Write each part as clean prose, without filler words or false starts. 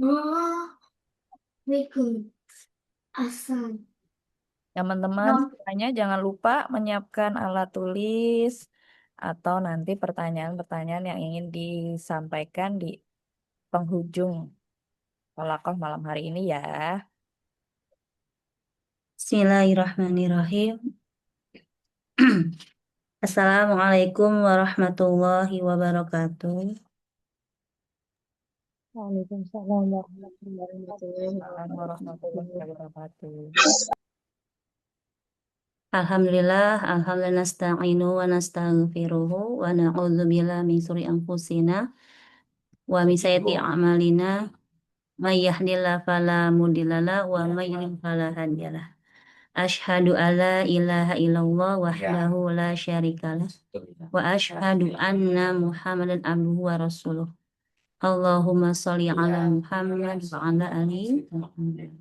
Oh, very good. Awesome. Teman-teman, semuanya jangan lupa menyiapkan alat tulis atau nanti pertanyaan-pertanyaan yang ingin disampaikan di penghujung Polakoh malam hari ini ya. Bismillahirrahmanirrahim. Assalamualaikum warahmatullahi wabarakatuh. Waalaikumsalam warahmatullahi Assalamualaikum warahmatullahi wabarakatuh. wabarakatuh. Alhamdulillah, alhamdulillah nasta'inu wa nastaghfiruhu wa na'udzu billahi min syururi anfusina wa min sayyiati a'malina may yahdihillahu fala mudhillalah wa may yudhlil fala hadiyalah. Asyhadu alla ilaha illallah wahdahu la syarikalah wa asyhadu anna Muhammadan abduhu wa rasuluh. Allahumma sholli ala Muhammad wa ala ali Muhammad.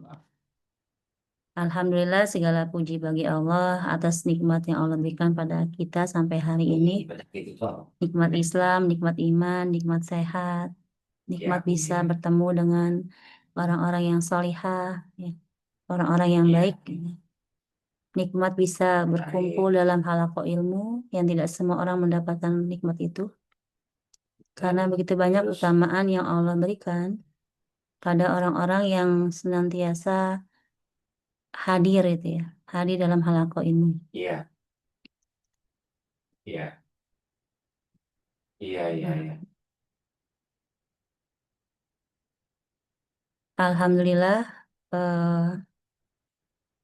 Alhamdulillah segala puji bagi Allah atas nikmat yang Allah berikan pada kita sampai hari ini. Nikmat Islam, nikmat iman, nikmat sehat, nikmat bisa bertemu dengan orang-orang yang solihah, ya, orang-orang yang baik. Nikmat bisa berkumpul dalam halaqah ilmu yang tidak semua orang mendapatkan nikmat itu. Karena begitu banyak utamaan yang Allah berikan pada orang-orang yang senantiasa hadir itu ya, hadir dalam halaqah ini. Iya, iya, iya. Alhamdulillah,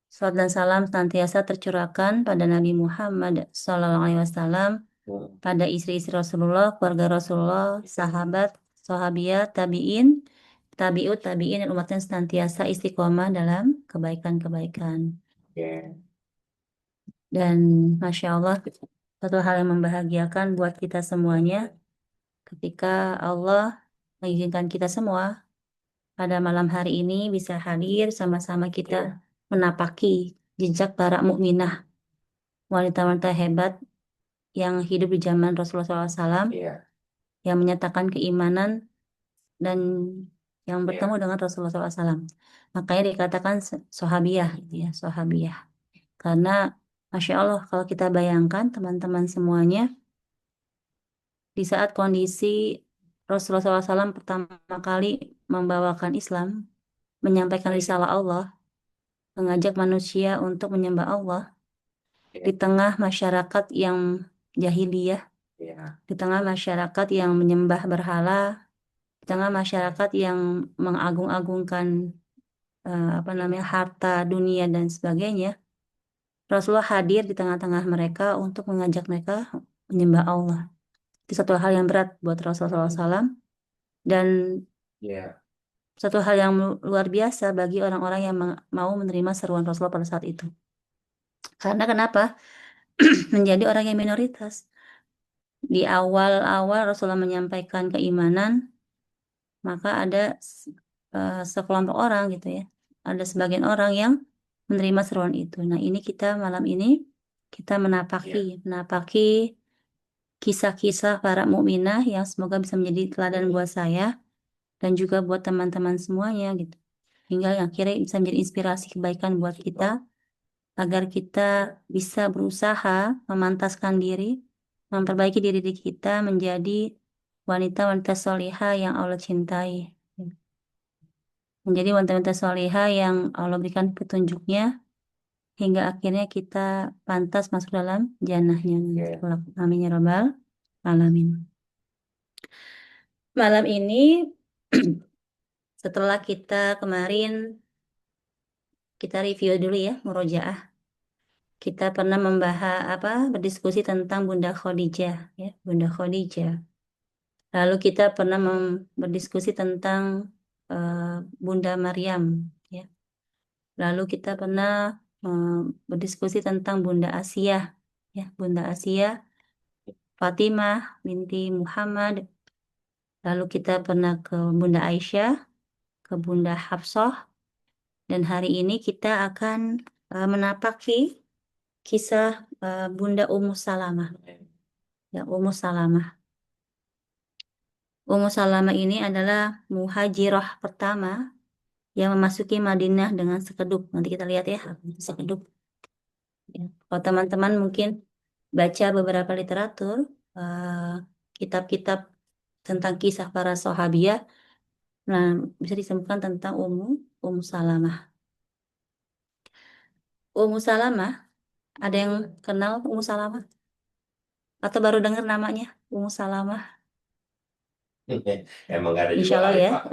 salawat dan salam senantiasa tercurahkan pada Nabi Muhammad SAW, pada istri-istri Rasulullah, keluarga Rasulullah, sahabat, sahabiat, tabiin, tabiut, tabiin, dan umatnya senantiasa istiqomah dalam kebaikan-kebaikan. Oke. Dan Masya Allah, satu hal yang membahagiakan buat kita semuanya ketika Allah mengizinkan kita semua pada malam hari ini bisa hadir sama-sama kita menapaki jejak para mukminah, wanita-wanita hebat yang hidup di zaman Rasulullah SAW, Iya, yang menyatakan keimanan dan yang bertemu iya. dengan Rasulullah SAW. Makanya dikatakan sahabiyah, gitu ya, sahabiyah. Karena Masya Allah, kalau kita bayangkan teman-teman semuanya, di saat kondisi Rasulullah SAW pertama kali membawakan Islam, menyampaikan risalah Allah, mengajak manusia untuk menyembah Allah di tengah masyarakat yang jahiliyah, Iya. di tengah masyarakat yang menyembah berhala, di tengah masyarakat yang mengagung-agungkan apa namanya harta dunia dan sebagainya. Rasulullah hadir di tengah-tengah mereka untuk mengajak mereka menyembah Allah. Itu satu hal yang berat buat Rasulullah SAW dan Iya. satu hal yang luar biasa bagi orang-orang yang mau menerima seruan Rasulullah pada saat itu. Karena kenapa? Menjadi orang yang minoritas. Di awal-awal Rasulullah menyampaikan keimanan, maka ada sekelompok orang gitu ya. Ada sebagian orang yang menerima seruan itu. Nah, ini kita malam ini kita menapaki kisah-kisah para mukminah yang semoga bisa menjadi teladan buat saya dan juga buat teman-teman semuanya gitu. Hingga akhirnya bisa menjadi inspirasi kebaikan buat kita agar kita bisa berusaha memantaskan diri, memperbaiki diri kita menjadi wanita-wanita solihah yang Allah cintai. Menjadi wanita-wanita solihah yang Allah berikan petunjuknya hingga akhirnya kita pantas masuk dalam jannahnya. Amin ya rabbal alamin. Malam ini setelah kita kemarin kita review dulu ya murojaah. Kita pernah berdiskusi tentang Bunda Khadijah ya, Bunda Khadijah. Lalu kita pernah berdiskusi tentang eh, Bunda Maryam ya. Lalu kita pernah eh, berdiskusi tentang Bunda Asia ya, Bunda Asia, Fatimah binti Muhammad. Lalu kita pernah ke Bunda Aisyah, ke Bunda Hafsah, dan hari ini kita akan menapaki kisah Bunda Ummu Salamah. Ya, Ummu Salamah. Ummu Salamah ini adalah muhajirah pertama yang memasuki Madinah dengan sekeduk. Nanti kita lihat ya, apa itu sekeduk. Ya. Kalau teman-teman mungkin baca beberapa literatur, kitab-kitab tentang kisah para sahabiah, nah bisa disebutkan tentang Ummu Salamah. Ummu Salamah, ada yang kenal Ummu Salamah? Atau baru dengar namanya Ummu Salamah? Emang gak ada juga Insya Allah ya, Pak.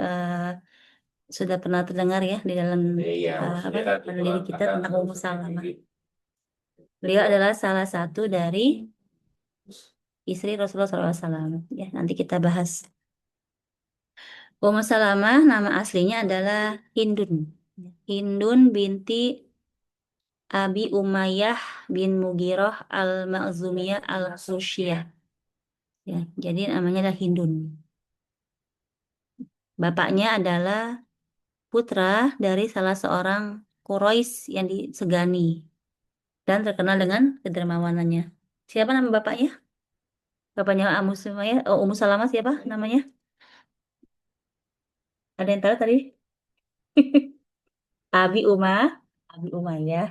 sudah pernah terdengar ya di dalam Iya, maksudnya kan pada diri kita akan tentang Ummu terus Salamah. gitu. Beliau adalah salah satu dari istri Rasulullah SAW. Ya, nanti kita bahas. Ummu Salamah nama aslinya adalah Hindun. Hindun binti Abi Umayyah bin Mughirah al-Makhzumiyah al-Qursyiyah. Ya, jadi namanya adalah Hindun. Bapaknya adalah putra dari salah seorang Quraisy yang disegani dan terkenal dengan kedermawanannya. Siapa nama bapaknya? Bapaknya Ummu Salamah siapa namanya? Ada yang tahu tadi? Abi Abi Umayyah.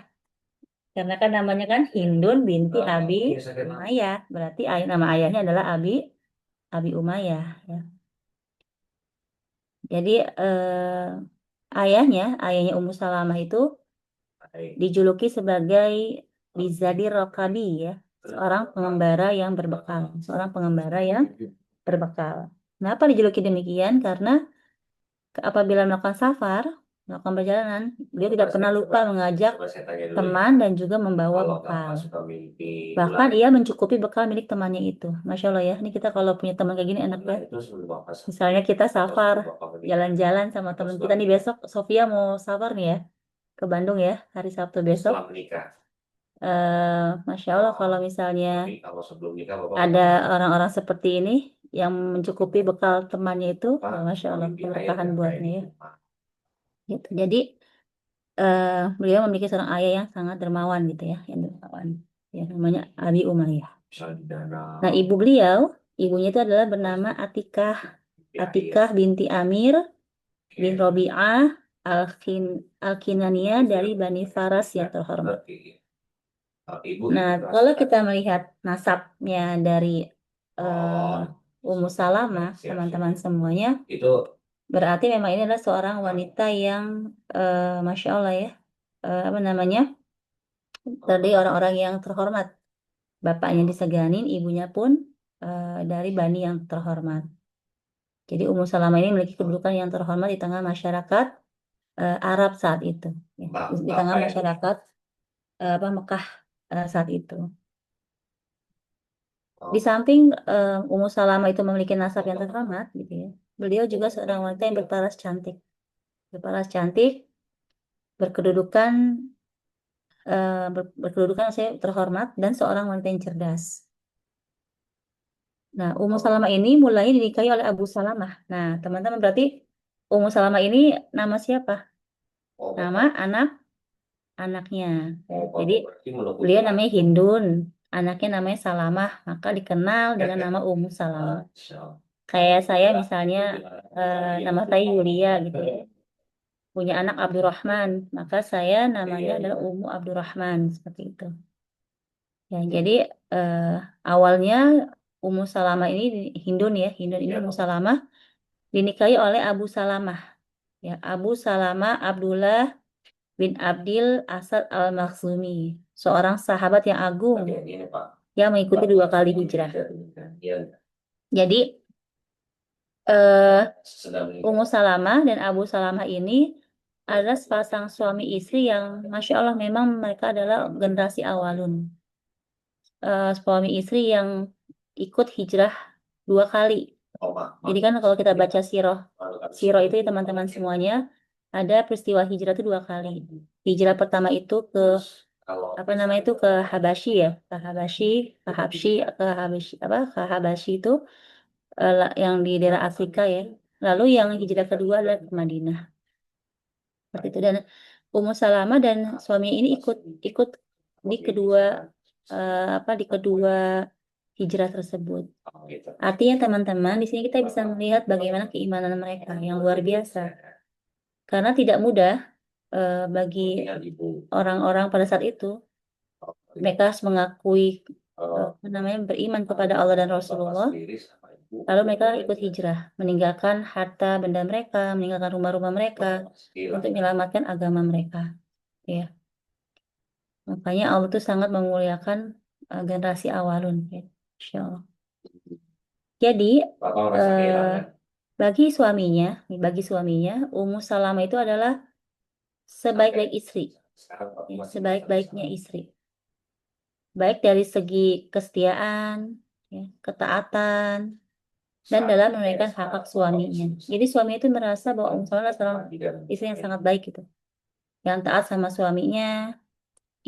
Karena kan namanya kan Hindun binti Abi Umayyah. Berarti nama ayahnya adalah Abi Umayyah. Ya. Jadi ayahnya Ummu Salamah itu dijuluki sebagai Bizadir Rokabi ya. Seorang pengembara yang berbekal. Seorang pengembara yang berbekal. Kenapa dijuluki demikian? Karena apabila melakukan melakukan perjalanan, dia tidak pernah lupa mengajak teman dan juga membawa bekal. Bahkan ia mencukupi bekal milik temannya itu. Masya Allah ya, ini kita kalau punya teman kayak gini enak ya. Misalnya kita safar, jalan-jalan sama teman kita nih besok, Sofia mau safar nih ya, ke Bandung ya, hari Sabtu besok. Setelah menikah. Masya Allah kalau misalnya Tapi kalau sebelum nikah Bapak ada orang-orang seperti ini yang mencukupi bekal temannya itu, Masya Allah, keberkahan buatnya ya. Gitu. Jadi beliau memiliki seorang ayah yang sangat dermawan gitu ya, yang dermawan. Ya, namanya Abi Umayyah. Nah, ibunya itu adalah bernama Atikah binti Amir bin Robi'ah Al-Kinaniyah dari Bani Faras yang terhormat. Nah, kalau kita melihat nasabnya dari Ummu Salamah, teman-teman semuanya, itu berarti memang ini adalah seorang wanita yang Masya Allah ya, apa namanya, dari orang-orang yang terhormat. Bapaknya diseganin, ibunya pun dari bani yang terhormat. Jadi Ummu Salamah ini memiliki kedudukan yang terhormat di tengah masyarakat Arab saat itu, ya. Di tengah masyarakat Mekah saat itu. Di samping Ummu Salamah itu memiliki nasab yang terhormat, gitu ya. Beliau juga seorang wanita yang berparas cantik, berkedudukan saya terhormat dan seorang wanita yang cerdas. Nah, Ummu Salamah ini mulai dinikahi oleh Abu Salamah. Nah, teman-teman berarti Ummu Salamah ini nama siapa? Nama anaknya. Jadi beliau namanya Hindun, anaknya namanya Salamah, maka dikenal dengan nama Ummu Salamah. Kayak saya misalnya nama saya Yulia gitu ya. Punya anak Abdurrahman, maka saya namanya adalah Ummu Abdurrahman seperti itu. Ya, jadi awalnya Ummu Salamah ini Hindun ini Ummu Salamah dinikahi oleh Abu Salamah. Ya, Abu Salamah Abdullah bin Abdil Asad al-Makhzumi, seorang sahabat yang agung yang mengikuti 2 kali hijrah. Jadi Ummu Salamah dan Abu Salamah ini adalah sepasang suami istri yang Masya Allah memang mereka adalah generasi awalun. Suami istri yang ikut hijrah 2 kali. Jadi kan kalau kita baca Sirah itu ya teman-teman semuanya, ada peristiwa hijrah itu 2 kali. Hijrah pertama itu ke ke Habasyi ya, ke Habasyi itu yang di daerah Afrika ya. Lalu yang hijrah kedua adalah ke Madinah. Seperti itu. Dan Ummu Salamah dan suami ini ikut di kedua hijrah tersebut. Oh, gitu. Artinya teman-teman, di sini kita bisa melihat bagaimana keimanan mereka yang luar biasa. Karena tidak mudah bagi Tinggal ibu. orang-orang pada saat itu, mereka harus mengakui beriman kepada Allah dan Rasulullah, lalu mereka ikut hijrah, meninggalkan harta benda mereka, meninggalkan rumah-rumah mereka untuk menyelamatkan agama mereka. Ya, makanya Allah tuh sangat memuliakan generasi awalun. Ya. Insya Allah. Jadi Bapak merasa kehilangan. bagi suaminya, Ummu Salamah itu adalah sebaik-baik istri, Sekarang Bapak ya, masih sebaik-baiknya bisa. istri. Baik dari segi kesetiaan, ya, ketaatan, dan dalam menunaikan hak-hak suaminya. Jadi suami itu merasa bahwa Ummu Salamah adalah seorang istri yang sangat baik gitu, yang taat sama suaminya,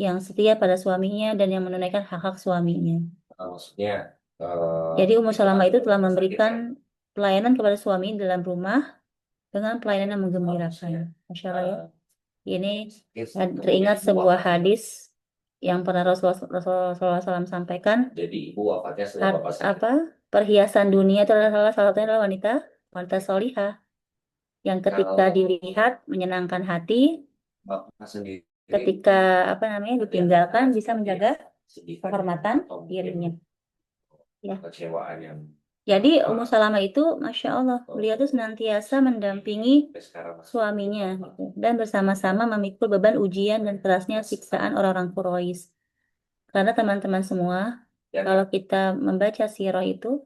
yang setia pada suaminya, dan yang menunaikan hak-hak suaminya. Maksudnya Jadi Ummu Salamah itu telah kita memberikan pelayanan kepada suami dalam rumah dengan pelayanan yang menggembirakan. Masya Allah ya. Ini teringat sebuah hadis yang pernah Rasulullah SAW sampaikan. Jadi ibu wafatnya setelah Bapak sakit. Perhiasan dunia itu adalah salah satunya adalah wanita solihah yang ketika dilihat menyenangkan hati, Bapak sendiri ketika ditinggalkan bisa menjaga kehormatan dirinya. Ya. kecewaan yang Jadi Ummu Salamah itu, Masya Allah, beliau tuh senantiasa mendampingi sampai sekarang masih suaminya gitu, dan bersama-sama memikul beban ujian dan kerasnya siksaan orang-orang Quraisy. Karena teman-teman semua, dan kalau kita membaca sirah itu,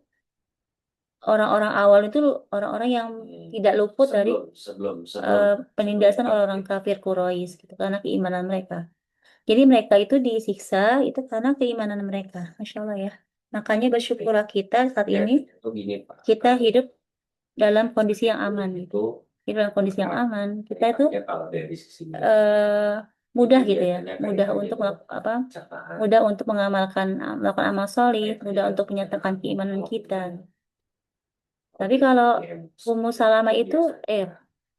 orang-orang awal itu orang-orang yang tidak luput dari sebelum penindasan orang-orang kafir Quraisy gitu, karena keimanan mereka. Jadi mereka itu disiksa itu karena keimanan mereka, Masya Allah ya. Makanya bersyukurlah kita saat ini itu gini Pak. kita hidup dalam kondisi yang aman gitu. Itu Hidup dalam kondisi yang aman, kita itu kalau dari sisi mudah gitu ya, mudah untuk mudah untuk melakukan amal soleh, mudah untuk menyatakan keimanan kita. Tapi kalau Ummu Salamah itu,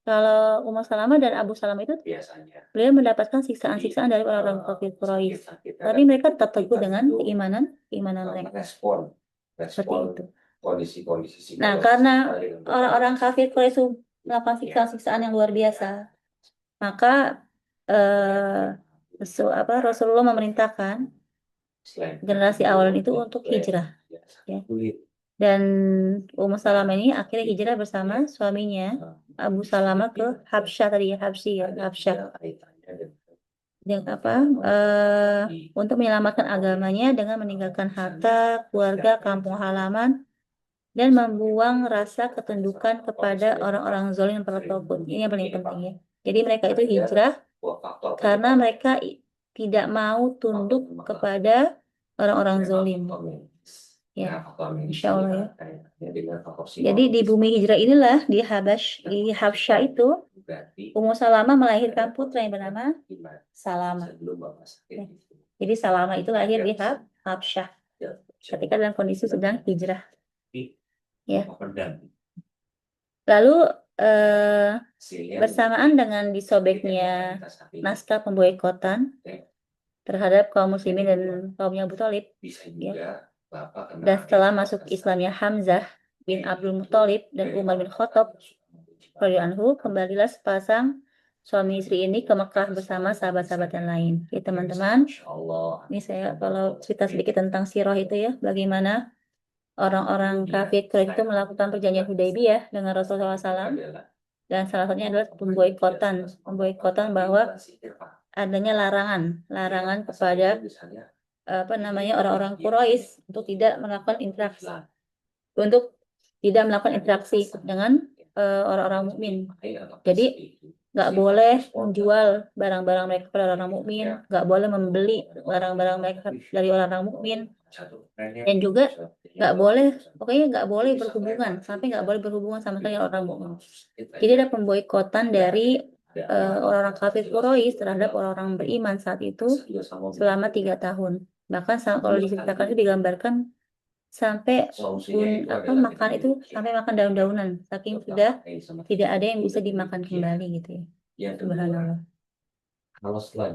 kalau Ummu Salamah dan Abu Salamah itu, biasanya beliau mendapatkan siksaan-siksaan dari orang-orang kafir Quraisy. Tapi mereka tetap teguh dengan keimanan mereka. respon Seperti itu. kondisi Nah, karena orang-orang kafir Quraisy melakukan siksaan-siksaan yang luar biasa, maka Rasulullah memerintahkan generasi awalan itu untuk hijrah. Ya. Dan Ummu Salamah ini akhirnya hijrah bersama suaminya Abu Salamah ke Habsyah tadi ya, Habsyah. Dengan untuk menyelamatkan agamanya dengan meninggalkan harta, keluarga, kampung halaman, dan membuang rasa ketundukan kepada orang-orang zalim dan para togut. Ini yang paling penting ya. Jadi mereka itu hijrah karena mereka tidak mau tunduk kepada orang-orang zalim. Ya, Insya Allah ya. Jadi di bumi hijrah inilah di Habsyah itu Ummu Salamah melahirkan putra yang bernama Salamah. Ya. Jadi Salamah itu lahir di Habsyah ketika dalam kondisi sedang hijrah. Ya. Lalu bersamaan dengan disobeknya naskah pemboikotan terhadap kaum muslimin dan kaumnya Abu Thalib, ya. Dan setelah masuk Islamnya Hamzah bin Abdul Muthalib dan Umar bin Khattab radhiyallahu anhu, kembalilah sepasang suami istri ini ke Mekah bersama sahabat-sahabat yang lain. Oke, teman-teman, ini saya kalau cerita sedikit tentang sirah itu ya, bagaimana orang-orang kafir itu melakukan perjanjian Hudaybiyah dengan Rasulullah SAW, dan salah satunya adalah pemboikotan bahwa adanya larangan kepada orang-orang Quraisy untuk tidak melakukan interaksi dengan orang-orang mukmin. Jadi nggak boleh menjual barang-barang mereka kepada orang mukmin, nggak boleh membeli barang-barang mereka dari orang-orang mukmin, dan juga pokoknya nggak boleh berhubungan sama sekali dengan orang mukmin. Jadi ada pemboikotan dari orang-orang kafir Quraisy terhadap orang-orang beriman saat itu selama 3 tahun. Bahkan kalau diceritakan itu digambarkan sampai makan itu sampai makan daun-daunan, saking sudah tidak ada yang bisa dimakan kembali gitu ya. Subhanallah.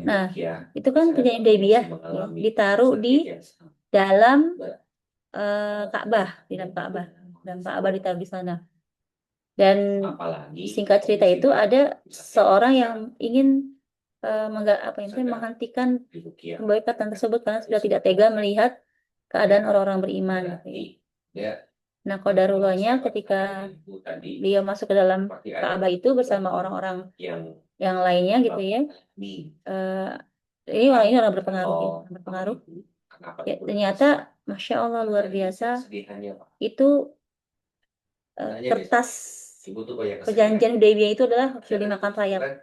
Nah, itu kan perjanjian Hudaybiyah ya, ditaruh di dalam Ka'bah, di dalam Ka'bah, dan Ka'bah ditaruh di sana. Dan Apalagi singkat cerita kondisi itu ada bisa seorang kayak yang ingin menghentikan di Rukiah. pemboikatan tersebut karena sudah tidak tega melihat keadaan orang-orang beriman. Berarti dia Nah, qadarullahnya ketika ibu tadi beliau masuk ke dalam seperti ada Ka'bah itu bersama orang-orang yang yang lainnya gitu ya. nih Ini orang berpengaruh ya, orang berpengaruh. kenapa Ya, itu ternyata Masya Allah luar biasa kesedihannya Pak? itu Nanya deh, kertas ibu tuh banyak perjanjian Hudaybiyah itu adalah sudah kesedihan. dimakan Itu rayap. kan,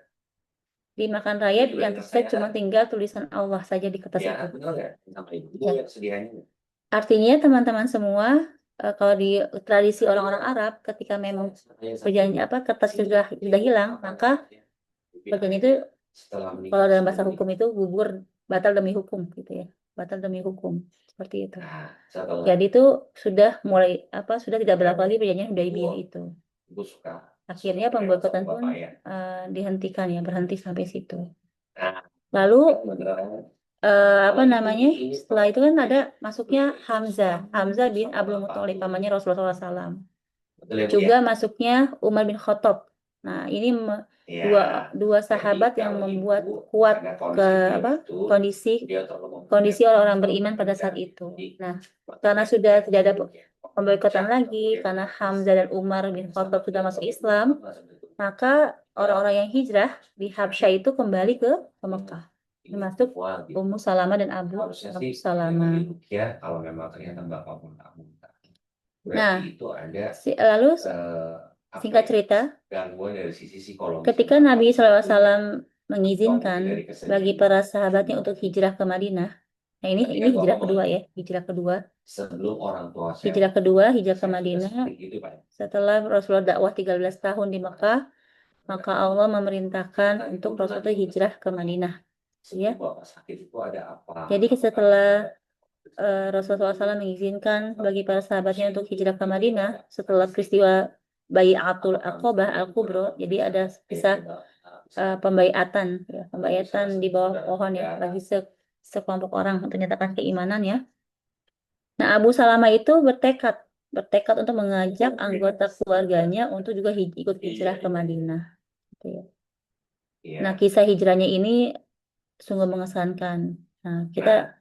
Dimakan rayap juga yang tersisa saya cuma tinggal tulisan Allah saja di kertas ya itu. benar nggak sama ibu Ya. yang kesedihannya? Artinya teman-teman semua kalau di tradisi orang-orang Arab ketika memang perjanjian kertas sudah hilang, maka perjanjian itu Setelah kalau dalam bahasa hukum itu gugur, batal demi hukum gitu ya. Batal demi hukum seperti itu. Nah, setelah Jadi itu sudah mulai sudah tidak berlaku lagi perjanjian Hudaybiyah itu. ibu suka Akhirnya pemboikotan sama pun Bapak ya. dihentikan ya, berhenti sampai situ. Nah, Lalu beneran setelah itu kan ada masuknya Hamzah bin Abdul Muthalib, pamannya Rasulullah SAW. betul ya, Bu, Juga ya? masuknya Umar bin Khattab. Nah, ini Ya, dua sahabat jadi yang kalau membuat ibu kuat ada ke kondisi itu, kondisi dia tolong kondisi orang-orang beriman pada saat itu. Nah, karena sudah tidak ada pemboikotan lagi, karena Hamzah dan Umar bin Khattab sudah masuk Islam, maka orang-orang yang hijrah di Habsyah itu kembali ke Mekah. Termasuk Ummu Salamah dan Abu harusnya sih Salamah. ya kalau memang ternyata Bapak pun tak minta. Nah, Berarti itu ada lalu apa singkat ya, cerita, gangguan dari sisi psikologis. ketika Nabi SAW mengizinkan Dari kesedihan. bagi para sahabatnya untuk hijrah ke Madinah. Nah, ini hijrah kedua ya, hijrah kedua. Sebelum orang tua saya Hijrah kedua, hijrah ke sudah Madinah. seperti itu, Pak. Setelah Rasulullah dakwah 13 tahun di Mekah, maka Allah memerintahkan untuk Rasulullah hijrah ke Madinah. Ya. Bapak sakit itu ada apa? Jadi setelah Rasulullah SAW mengizinkan bagi para sahabatnya untuk hijrah ke Madinah setelah peristiwa Bai'atul Aqabah Al-Kubro, jadi ada kisah pembaiatan di bawah pohon ya bagi sekelompok orang untuk menyatakan keimanan ya. Nah, Abu Salamah itu bertekad untuk mengajak anggota keluarganya untuk juga ikut hijrah ke Madinah. Gitu ya. Nah, kisah hijrahnya ini sungguh mengesankan. Nah, kita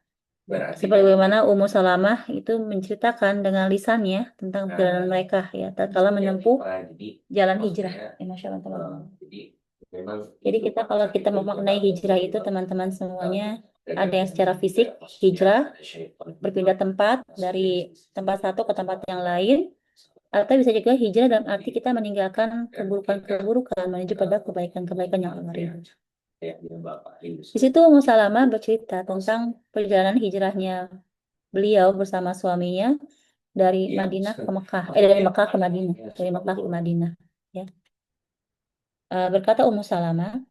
seperti bagaimana Ummu Salamah itu menceritakan dengan lisannya tentang perjalanan mereka ya, tatkala menempuh jalan hijrah. Ya, Masya Allah, teman-teman. Jadi kalau kita memaknai hijrah itu teman-teman semuanya, ada yang secara fisik hijrah, berpindah tempat dari tempat satu ke tempat yang lain, atau bisa juga hijrah dalam arti kita meninggalkan keburukan-keburukan menuju pada kebaikan-kebaikan yang Allah. Di situ Ummu Salamah bercerita tentang perjalanan hijrahnya beliau bersama suaminya dari Madinah ke Mekah, dari Mekah ke Madinah, dari Mekah ke Madinah. Ya. Berkata Ummu Salamah,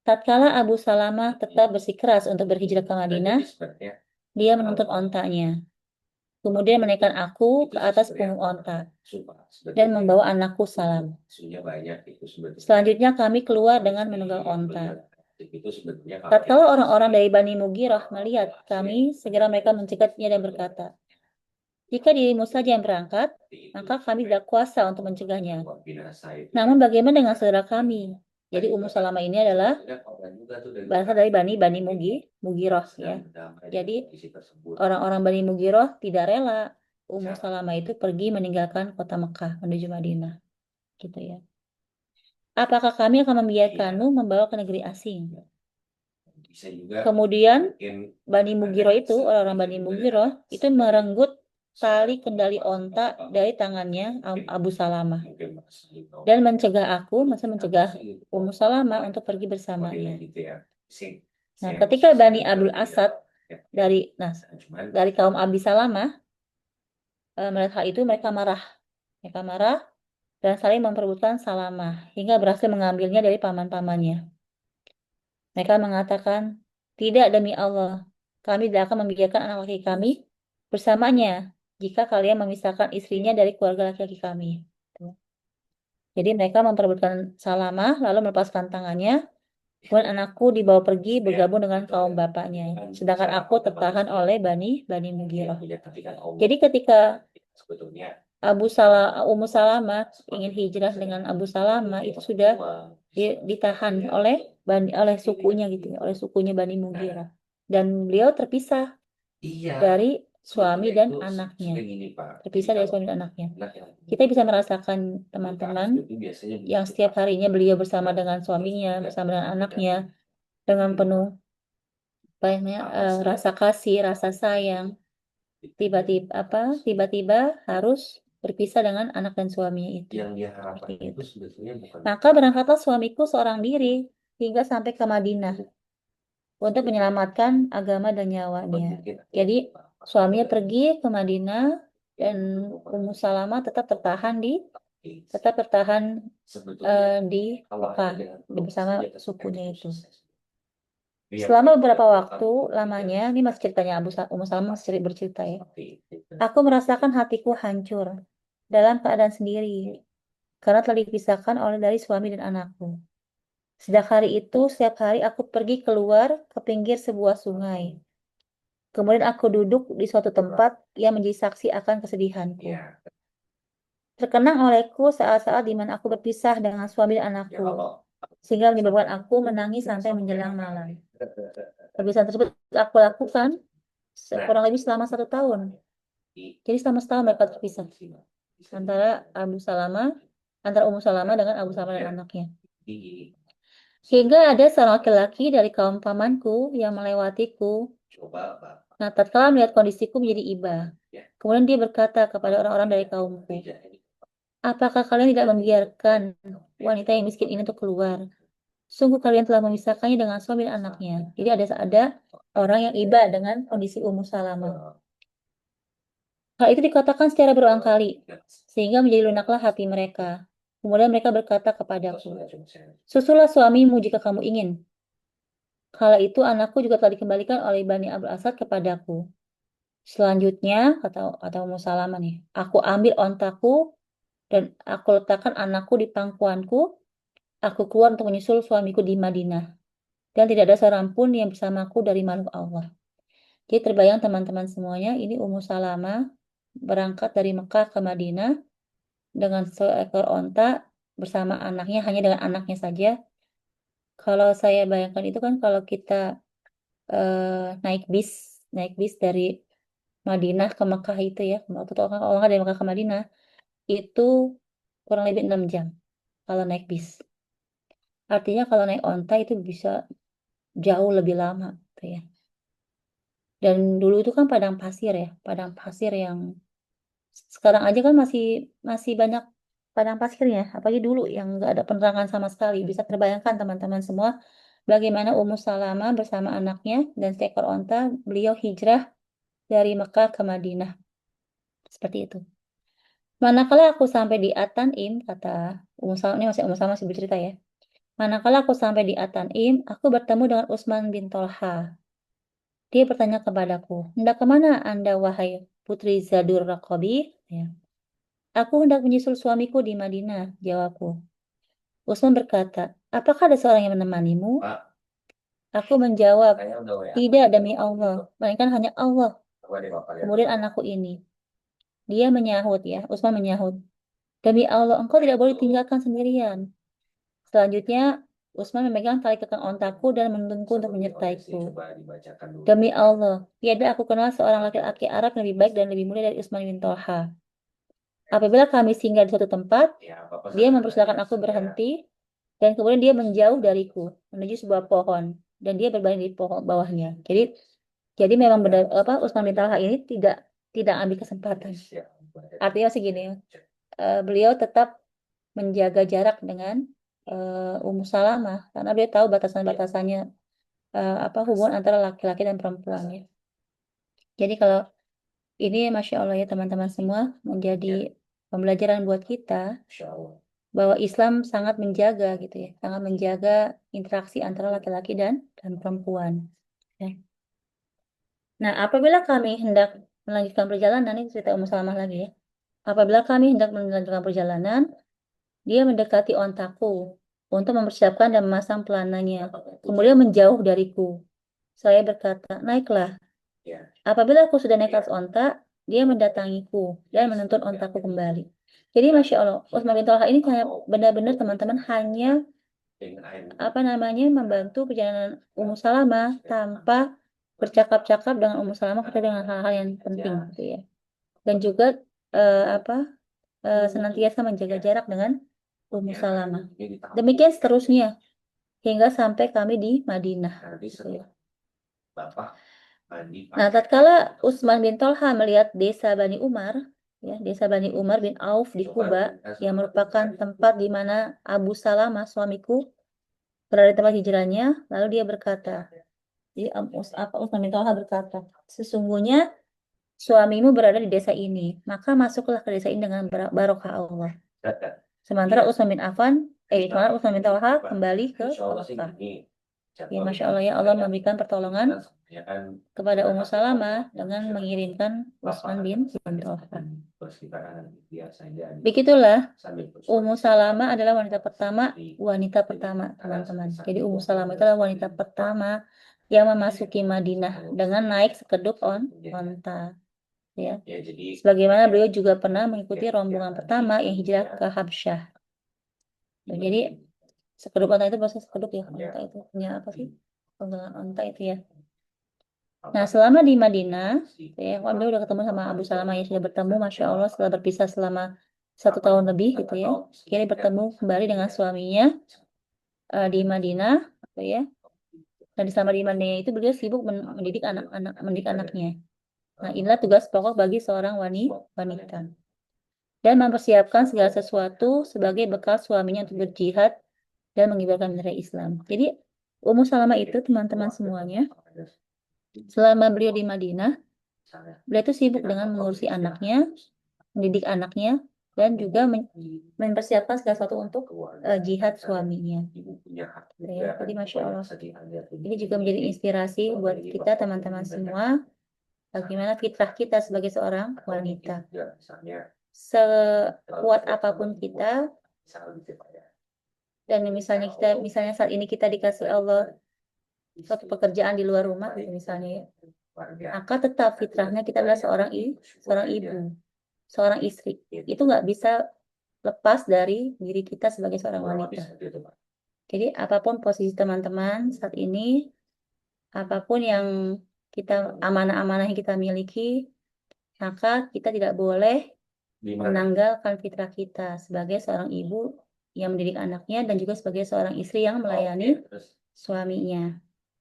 tatkala Abu Salamah tetap bersikeras untuk berhijrah ke Madinah, dia menuntut ontanya. Kemudian menaikkan aku ke atas punggung onta dan membawa anakku Salam. Selanjutnya kami keluar dengan menunggang onta. Tatkala orang-orang dari Bani Mughirah melihat kami, segera mereka mencegahnya dan berkata, jika dirimu saja yang berangkat, maka kami tidak kuasa untuk mencegahnya. Namun bagaimana dengan saudara kami? Jadi Ummu Salamah ini adalah berasal dari Bani Mughirah ya. Jadi orang-orang Bani Mughirah tidak rela Ummu Salamah itu pergi meninggalkan kota Mekah menuju Madinah. Gitu ya. Apakah kami akan membiarkanmu membawa ke negeri asing? Kemudian Bani Mughirah itu, orang-orang Bani Mughirah itu merenggut tali kendali onta dari tangannya Abu Salamah dan mencegah Ummu Salamah untuk pergi bersamanya. Nah, ketika Bani Abdul Asad dari kaum Abi Salamah melihat hal itu, mereka marah dan saling memperebutkan Salamah hingga berhasil mengambilnya dari paman-pamannya. Mereka mengatakan, tidak, demi Allah, kami tidak akan membiarkan anak laki kami bersamanya jika kalian memisahkan istrinya dari keluarga laki-laki kami. Jadi mereka memperebutkan Salamah lalu melepaskan tangannya Kemudian anakku dibawa pergi Ya, bergabung dengan betul kaum ya. bapaknya. Kan Sedangkan secara aku tertahan otomatis oleh Bani yang Mughirah. menjadikan Allah Jadi ketika sebetulnya Ummu Salamah ingin hijrah dengan Abu Salamah, itu sudah ditahan oleh sukunya gitu ya, oleh sukunya Bani Mughirah. Dan beliau terpisah iya dari suami sebetulnya dan itu anaknya. sering ini Pak. Terpisah Jadi dari kalau suami dan anaknya. anak yang Kita bisa merasakan teman-teman itu biasanya yang begitu, setiap Pak. harinya beliau bersama dengan suaminya, bersama dengan anaknya, dengan penuh apa namanya, rasa kasih, rasa sayang. Tiba-tiba harus berpisah dengan anak dan suaminya itu. Yang dia harapkan Seperti itu itu. sebetulnya bukan Maka berangkatlah suamiku seorang diri hingga sampai ke Madinah untuk menyelamatkan agama dan nyawanya. mungkin Jadi suaminya pergi ke Madinah dan Ummu Salamah tetap tertahan sebetulnya di kalau Mekah ada dengan bersama senjata sukunya itu itu. sukses. Biar Selama beberapa kita waktu lamanya, ini masih ceritanya Ummu Salamah masih bercerita ya. seperti itu. Aku merasakan hatiku hancur dalam keadaan sendiri karena telah dipisahkan dari suami dan anakku. Sejak hari itu, setiap hari aku pergi keluar ke pinggir sebuah sungai. Kemudian aku duduk di suatu tempat yang menjadi saksi akan kesedihanku. Ya, Terkenang olehku saat-saat di mana aku berpisah dengan suami dan ya anakku, kalau sehingga menyebabkan aku menangis sampai menjelang malam. Perpisahan tersebut aku lakukan kurang lebih selama 1 tahun. Jadi selama setahun mereka terpisah antara Ummu Salamah dengan Abu Salamah dan anaknya. Hingga ada seorang laki-laki dari kaum pamanku yang melewatiku. coba Pak. Nah, tatkala melihat kondisiku menjadi iba, kemudian dia berkata kepada orang-orang dari kaumku, apakah kalian tidak membiarkan wanita yang miskin ini untuk keluar? Sungguh kalian telah memisahkannya dengan suami dan anaknya. Jadi ada orang yang iba dengan kondisi Ummu Salamah. Hal itu dikatakan secara berulang kali, sehingga menjadi lunaklah hati mereka. Kemudian mereka berkata kepadaku, susulah suamimu jika kamu ingin. Kala itu anakku juga telah dikembalikan oleh Bani Abdul Asad kepadaku. Selanjutnya, kata Ummu Salamah nih, aku ambil ontaku dan aku letakkan anakku di pangkuanku. Aku keluar untuk menyusul suamiku di Madinah. Dan tidak ada seorang pun yang bersamaku dari makhluk Allah. Jadi terbayang teman-teman semuanya, ini Ummu Salamah berangkat dari Mekah ke Madinah dengan seekor onta bersama anaknya, hanya dengan anaknya saja. Kalau saya bayangkan itu kan kalau kita naik bis dari Madinah ke Mekah itu ya, atau kalau nggak dari Mekah ke Madinah, itu kurang lebih 6 jam kalau naik bis. Artinya kalau naik onta itu bisa jauh lebih lama gitu ya. Dan dulu itu kan padang pasir yang sekarang aja kan masih banyak padang pasirnya, apalagi dulu yang nggak ada penerangan sama sekali. Bisa terbayangkan teman-teman semua bagaimana Ummu Salamah bersama anaknya dan seekor onta beliau hijrah dari Mekah ke Madinah. Seperti itu. Manakala aku sampai di At-Tan'im, kata Ummu Salamah, ini Ummu Salamah masih bercerita ya. Manakala aku sampai di At-Tan'im, aku bertemu dengan Utsman bin Tolha. Dia bertanya kepadaku, hendak kemana Anda, wahai putri Zadur Raqabi? Ya. Aku hendak menyusul suamiku di Madinah, jawabku. Utsman berkata, apakah ada seorang yang menemanimu? Pak, Aku menjawab, saya udah WA. tidak demi Allah, melainkan hanya Allah. Coba deh Bapak lihat. Kemudian anakku ini. Dia menyahut ya, Utsman menyahut. Demi Allah, engkau tidak boleh tinggalkan sendirian. Selanjutnya, Utsman memegang tali kekang ontaku dan menuntunku untuk menyertaiku. Coba dibacakan dulu. Demi Allah, tiada aku kenal seorang laki-laki Arab yang lebih baik dan lebih mulia dari Utsman bin Tolha. Apabila kami singgah di suatu tempat, Ya, Bapak dia sadar mempersilahkan ya, aku saya- berhenti, dan kemudian dia menjauh dariku menuju sebuah pohon, dan dia berbaring di pohon bawahnya. Jadi memang benar Utsman bin Talha ini tidak ambil kesempatan. Ya, Artinya segini, beliau tetap menjaga jarak dengan Ummu Salamah karena beliau tahu batasan-batasannya hubungan antara laki-laki dan perempuannya. Jadi kalau ini Masya Allah ya teman-teman semua menjadi pembelajaran buat kita Insya Allah. bahwa Islam sangat menjaga gitu ya, sangat menjaga interaksi antara laki-laki dan perempuan. Ya. Nah, apabila kami hendak melanjutkan perjalanan, ini cerita Ummu Salamah lagi ya. Apabila kami hendak melanjutkan perjalanan, dia mendekati ontaku untuk mempersiapkan dan memasang pelananya. Kemudian menjauh dariku. Saya berkata, naiklah. Ya. Apabila aku sudah naik ke atas onta, dia mendatangiku dan menuntut ontaku kembali. Jadi Masya Allah, Utsman bin Talha ini kayak benar-benar teman-teman hanya Dengan air. apa namanya membantu perjalanan Ummu Salamah tanpa bercakap-cakap dengan Ummu Salamah terkait dengan hal-hal yang penting gitu ya. Dan juga senantiasa menjaga jarak dengan Ummu Salamah. Demikian seterusnya hingga sampai kami di Madinah. Nanti Gitu ya. setelah Bapak mandi Nah, tatkala Utsman bin Talha melihat desa Bani Umar, ya, desa Bani Umar bin Auf di Kuba, yang merupakan tempat di mana Abu Salamah suamiku berada di tempat hijrahnya, lalu dia berkata, jadi Utsman bin Talha berkata, sesungguhnya suamimu berada di desa ini, maka masuklah ke desa ini dengan barokah Allah. Sementara Utsman bin Talha kembali ke Mekah. Ya, Masya Allah ya, Allah memberikan pertolongan kepada Ummu Salamah dengan mengirimkan Utsman bin Talha. Begitulah, Ummu Salamah adalah wanita pertama, teman-teman. Jadi Ummu Salamah adalah wanita pertama yang memasuki Madinah dengan naik sekeduk onta. Ya. Sebagaimana beliau juga pernah mengikuti rombongan pertama yang hijrah ke Habsyah. Jadi sekeduk onta itu bahasa sekeduk ya, onta itu punya apa sih? Penggalan onta itu ya. Nah, selama di Madinah, ya, kan beliau udah ketemu sama Abu Salamah ya, sudah bertemu, Masya Allah, setelah berpisah selama 1 tahun lebih gitu ya. Kini bertemu kembali dengan suaminya di Madinah, gitu ya. Dan selama di Madinah itu beliau sibuk mendidik anaknya. Nah, inilah tugas pokok bagi seorang wanita. Dan mempersiapkan segala sesuatu sebagai bekal suaminya untuk berjihad dan mengibarkan bendera Islam. Jadi, Ummu Salamah itu teman-teman semuanya, selama beliau di Madinah, beliau itu sibuk dengan mengurusi anaknya, mendidik anaknya, dan juga mempersiapkan segala sesuatu untuk jihad suaminya. Ya, jadi Masya Allah. Ini juga menjadi inspirasi buat kita teman-teman semua, bagaimana fitrah kita sebagai seorang wanita. Sekuat apapun kita, dan misalnya saat ini kita dikasih Allah suatu pekerjaan di luar rumah, gitu misalnya ya, maka tetap fitrahnya kita adalah seorang ibu, seorang istri. Itu nggak bisa lepas dari diri kita sebagai seorang wanita. Jadi apapun posisi teman-teman saat ini, apapun yang amanah-amanah yang kita miliki, maka kita tidak boleh menanggalkan fitrah kita sebagai seorang ibu yang mendidik anaknya dan juga sebagai seorang istri yang melayani suaminya.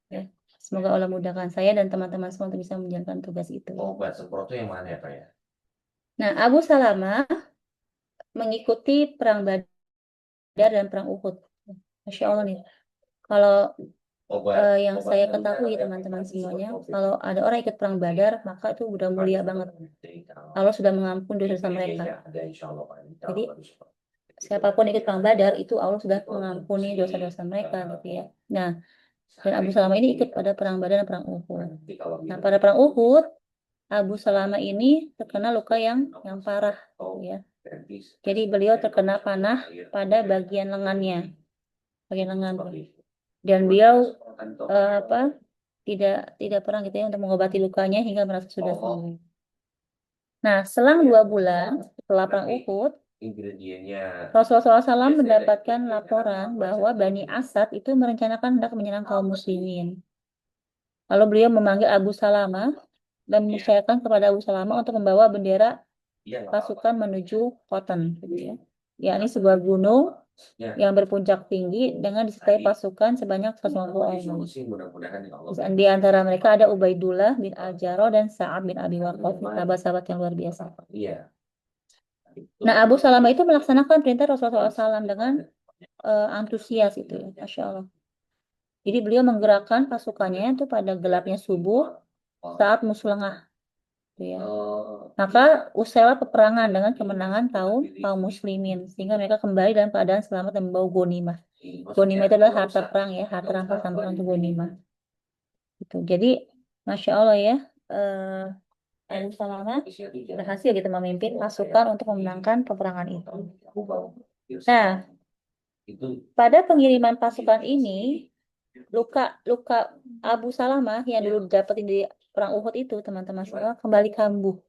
Ya. Semoga Allah mudahkan saya dan teman-teman semua untuk bisa menjalankan tugas itu. Obat semprotnya yang mana ya Pak ya? Nah, Abu Salamah mengikuti perang Badar dan perang Uhud. Masya Allah nih. Kalau yang saya ketahui teman-teman semuanya, kalau ada orang ikut perang Badar, maka itu udah mulia banget. Allah sudah mengampuni dosa mereka. Jadi siapapun ikut perang Badar itu Allah sudah mengampuni dosa-dosa mereka gitu ya. Nah, dan Abu Salamah ini ikut pada perang Badar dan perang Uhud. Nah, pada perang Uhud, Abu Salamah ini terkena luka yang parah gitu ya. Jadi beliau terkena panah pada bagian lengan. Dan beliau tidak pernah gitu ya untuk mengobati lukanya hingga merasa sudah sembuh. Nah, selang 2 bulan setelah perang Uhud, Rasulullah SAW mendapatkan laporan bahwa Bani Asad itu merencanakan hendak menyerang kaum muslimin. Lalu beliau memanggil Abu Salamah dan mengisyaratkan kepada Abu Salamah untuk membawa bendera pasukan menuju Khotan, gitu ya. Yakni sebuah gunung yang berpuncak tinggi dengan disertai pasukan sebanyak 150 orang. Di antara mereka ada Ubaidullah bin Al-Jarrah dan Sa'ad bin Abi Waqqas, sahabat-sahabat yang luar biasa. Nah, Abu Salamah itu melaksanakan perintah Rasulullah SAW dengan antusias itu, Masya Allah. Jadi beliau menggerakkan pasukannya itu pada gelapnya subuh saat musuh lengah. Ya. Maka usailah peperangan dengan kemenangan kaum muslimin sehingga mereka kembali dalam keadaan selamat dan membawa ghanimah. Ghanimah itu adalah harta perang ya, harta rampasan perang itu ghanimah. Gitu. Jadi Masya Allah ya, Abu Salamah berhasil gitu memimpin pasukan untuk memenangkan peperangan itu. Nah, Itu Pada pengiriman pasukan ini, luka Abu Salamah yang dulu dapetin di perang Uhud itu, teman-teman semua, kembali kambuh.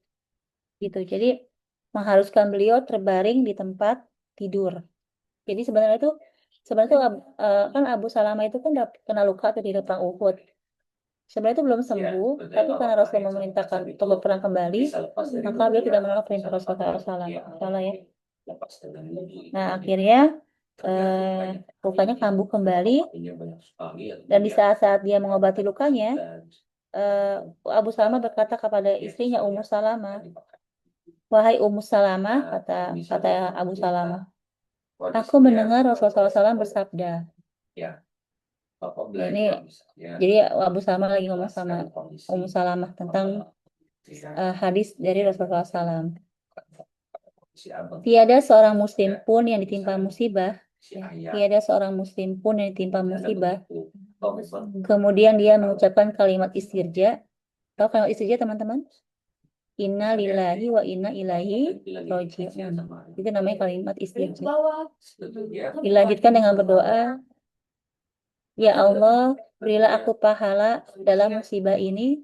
Gitu. Jadi mengharuskan beliau terbaring di tempat tidur. Jadi sebenarnya itu kan Abu Salamah itu kan kena luka tuh di perang Uhud. Sebenarnya itu belum sembuh, betul. tapi karena Rasulullah memerintahkan untuk berperang kembali, bisa lepas dari maka beliau tidak menolak perintah Rasulullah SAW. Iya. Salah ya. lepas dengan wudhu itu. Nah, akhirnya Tergantung banyak. lukanya kambuh kembali, Artinya banyak sekali atau dan di tidak. saat-saat dia mengobati lukanya, Dan Abu Salamah berkata kepada istrinya Ummu Salamah, dipakai. "Wahai Ummu Salamah," Nah, kata bisa Abu kita Salamah, kondisinya, "aku mendengar Rasulullah SAW bersabda." ya Bapak Ini belajar misalnya jadi Abu Salamah lagi ngomong sama jelaskan kondisi Ummu Salamah tentang Bapak, hadis dari Rasulullah SAW. kondisi abang, Tiada seorang muslim pun yang ditimpa musibah, si ayah. tiada seorang muslim pun yang ditimpa Karena musibah, begitu, komitmen kemudian dia mengucapkan kalimat istirja. Tahu kalimat istirja, teman-teman? Inna lillahi wa inna ilaihi roji'un. Itu namanya kalimat istirja. sebetulnya Dilanjutkan dengan berdoa, "Ya Allah, berilah aku pahala dalam musibah ini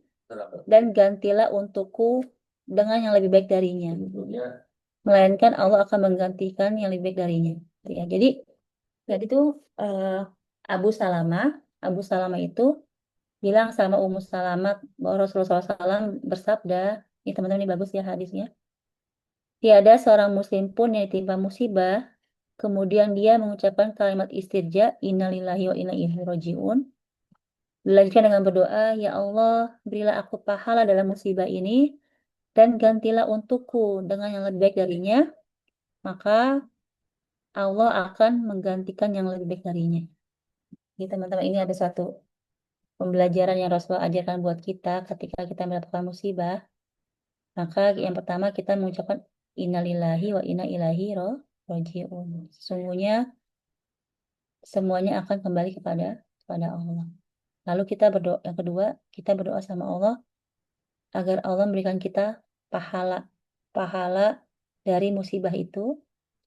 dan gantilah untukku dengan yang lebih baik darinya." sebetulnya Melainkan Allah akan menggantikan yang lebih baik darinya. Ya, jadi itu Abu Salamah itu bilang sama Ummu Salamah bahwa Rasulullah SAW bersabda, ini teman-teman ini bagus ya hadisnya. Tiada seorang muslim pun yang ditimpa musibah, kemudian dia mengucapkan kalimat istirja, innalillahi wa inna ilaihi roji'un. Dilanjutkan dengan berdoa, "Ya Allah, berilah aku pahala dalam musibah ini dan gantilah untukku dengan yang lebih baik darinya." Maka Allah akan menggantikan yang lebih baik darinya. Jadi teman-teman, ini ada satu pembelajaran yang Rasulullah ajarkan buat kita ketika kita mendapatkan musibah. Maka yang pertama kita mengucapkan innalillahi wa inna ilaihi roji'un. Sesungguhnya semuanya akan kembali kepada Allah. Lalu kita berdoa, yang kedua, kita berdoa sama Allah agar Allah memberikan kita pahala dari musibah itu.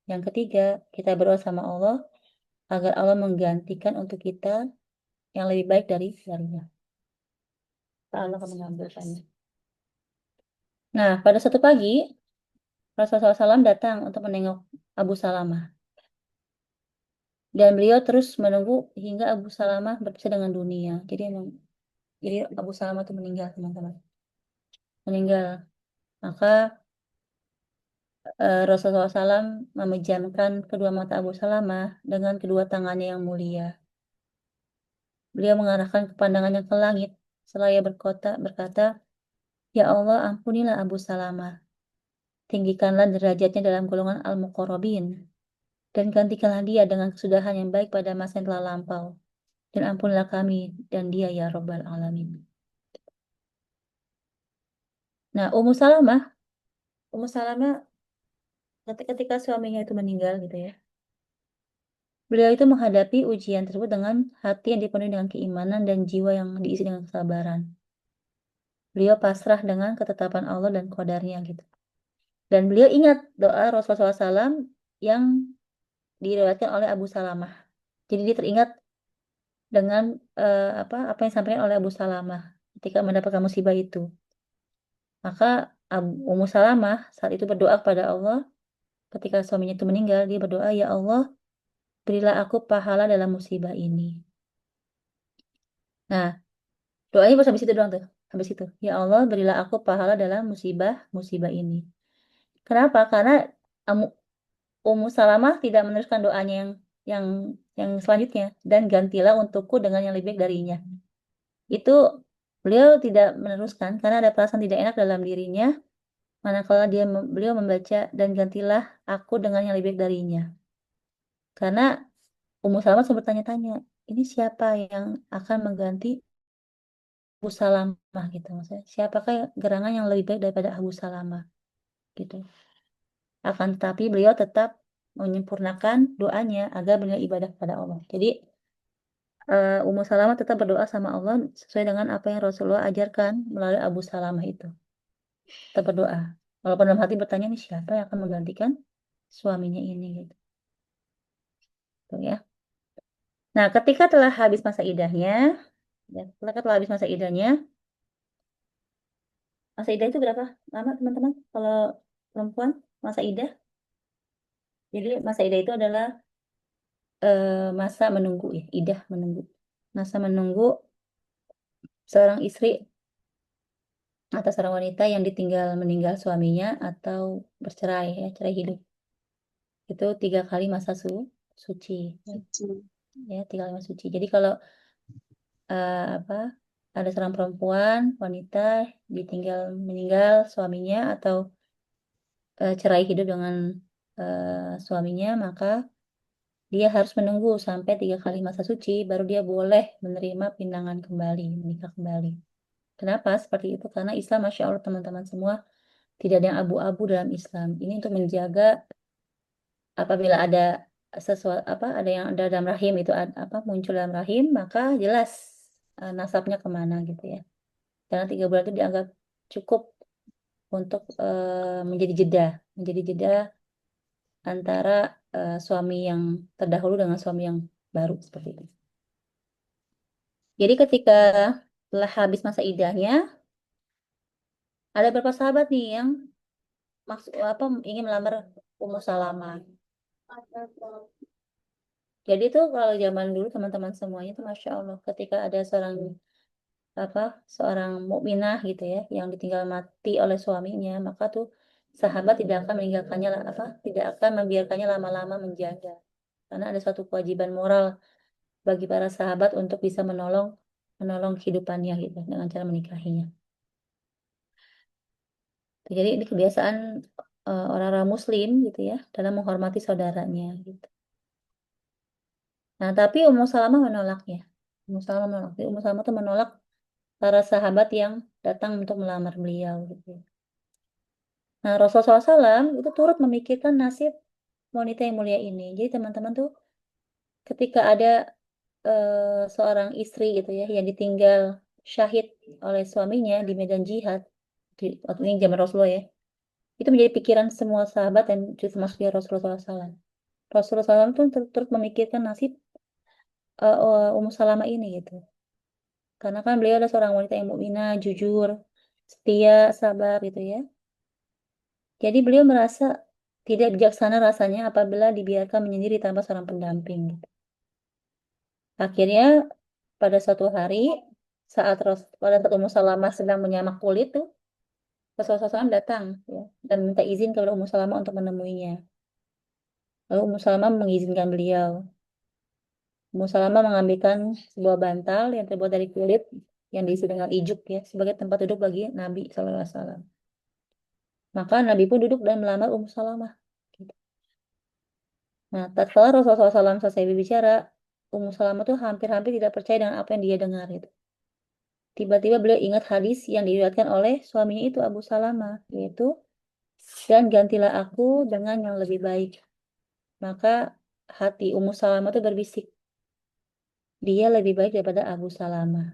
Yang ketiga, kita berdoa sama Allah agar Allah menggantikan untuk kita yang lebih baik darinya. Allah akan mengambilkannya. Nah, pada suatu pagi, Rasulullah SAW datang untuk menengok Abu Salamah. Dan beliau terus menunggu hingga Abu Salamah berpisah dengan dunia. Jadi Abu Salamah itu meninggal, teman-teman. Meninggal. Maka Rasulullah SAW memejamkan kedua mata Abu Salamah dengan kedua tangannya yang mulia. Beliau mengarahkan pandangannya ke langit seraya berkata, "Ya Allah, ampunilah Abu Salamah. Tinggikanlah derajatnya dalam golongan al-muqarrabin. Dan gantikanlah dia dengan kesudahan yang baik pada masa yang telah lampau. Dan ampunilah kami dan dia ya Rabbal Alamin." Nah, Ummu Salamah ketika suaminya itu meninggal gitu ya. Beliau itu menghadapi ujian tersebut dengan hati yang dipenuhi dengan keimanan dan jiwa yang diisi dengan kesabaran. Beliau pasrah dengan ketetapan Allah dan qadarnya gitu. Dan beliau ingat doa Rasulullah SAW yang diriwayatkan oleh Abu Salamah. Jadi dia teringat dengan apa yang disampaikan oleh Abu Salamah ketika mendapatkan musibah itu. Maka Ummu Salamah saat itu berdoa kepada Allah ketika suaminya itu meninggal. Dia berdoa, "Ya Allah, berilah aku pahala dalam musibah ini." Nah, doanya pas habis itu doang tuh. Habis itu, "Ya Allah, berilah aku pahala dalam musibah ini." Kenapa? Karena Ummu Salamah tidak meneruskan doanya yang selanjutnya, "Dan gantilah untukku dengan yang lebih baik darinya." Itu beliau tidak meneruskan karena ada perasaan tidak enak dalam dirinya manakala beliau membaca, "Dan gantilah aku dengan yang lebih baik darinya." Karena Ummu Salamah sempat tanya-tanya, ini siapa yang akan mengganti Abu Salamah gitu, maksudnya siapakah gerangan yang lebih baik daripada Abu Salamah gitu. Akan tetapi beliau tetap menyempurnakan doanya agar beliau ibadah kepada Allah. Jadi Ummu Salamah tetap berdoa sama Allah sesuai dengan apa yang Rasulullah ajarkan melalui Abu Salamah itu. Tetap berdoa. Walaupun dalam hati bertanya, ini siapa yang akan menggantikan suaminya ini gitu. Tuh ya. Nah, ketika telah habis masa idahnya, ya, ketika telah habis masa idahnya itu berapa lama teman-teman? Kalau perempuan masa idah, jadi masa idah itu adalah masa menunggu ya, idah menunggu, masa menunggu seorang istri atau seorang wanita yang meninggal suaminya atau bercerai ya, cerai hidup. Itu 3 kali masa suci ya, 3 kali masa suci. Jadi kalau apa ada seorang perempuan wanita meninggal suaminya atau cerai hidup dengan suaminya, maka dia harus menunggu sampai 3 kali masa suci baru dia boleh menerima pinangan kembali, menikah kembali. Kenapa seperti itu? Karena Islam, Masya Allah teman-teman semua, tidak ada yang abu-abu dalam Islam. Ini untuk menjaga apabila ada sesuatu ada yang ada dalam rahim itu muncul dalam rahim, maka jelas nasabnya kemana gitu ya. Karena 3 bulan itu dianggap cukup untuk menjadi jeda antara suami yang terdahulu dengan suami yang baru seperti itu. Jadi ketika telah habis masa idahnya, ada beberapa sahabat nih yang ingin melamar Ummu Salamah. Jadi itu kalau zaman dulu teman-teman semuanya itu Masya Allah, ketika ada seorang mukminah gitu ya yang ditinggal mati oleh suaminya, maka tuh sahabat tidak akan tidak akan membiarkannya lama-lama menjanda, karena ada suatu kewajiban moral bagi para sahabat untuk bisa menolong kehidupannya gitu dengan cara menikahinya. Jadi ini kebiasaan orang-orang Muslim gitu ya dalam menghormati saudaranya gitu. Nah, tapi Ummu Salamah menolaknya. Ummu Salamah menolak. Jadi Ummu Salamah itu menolak para sahabat yang datang untuk melamar beliau gitu. Nah, Rasulullah SAW itu turut memikirkan nasib wanita yang mulia ini. Jadi teman-teman tuh ketika ada seorang istri gitu ya yang ditinggal syahid oleh suaminya di medan jihad, waktu ini zaman Rasulullah ya, itu menjadi pikiran semua sahabat dan termasuk ya Rasulullah SAW. Rasulullah SAW tuh turut memikirkan nasib Ummu Salamah ini gitu. Karena kan beliau adalah seorang wanita yang mukminah, jujur, setia, sabar gitu ya. Jadi beliau merasa tidak bijaksana rasanya apabila dibiarkan menyendiri tanpa seorang pendamping gitu. Akhirnya pada suatu hari pada saat Ummu Salamah sedang menyamak kulit tuh, Rasulullah SAW datang ya, dan minta izin kepada Ummu Salamah untuk menemuinya. Lalu Ummu Salamah mengizinkan beliau. Ummu Salamah mengambilkan sebuah bantal yang terbuat dari kulit yang diisi dengan ijuk ya sebagai tempat duduk bagi Nabi SAW. Maka Nabi pun duduk dan melamar Ummu Salamah. Gitu. Nah, tatkala Rasulullah SAW selesai berbicara, Ummu Salamah tuh hampir-hampir tidak percaya dengan apa yang dia dengar itu. Tiba-tiba beliau ingat hadis yang diriwayatkan oleh suaminya itu Abu Salamah, yaitu dan gantilah aku dengan yang lebih baik. Maka hati Ummu Salamah itu berbisik, dia lebih baik daripada Abu Salamah.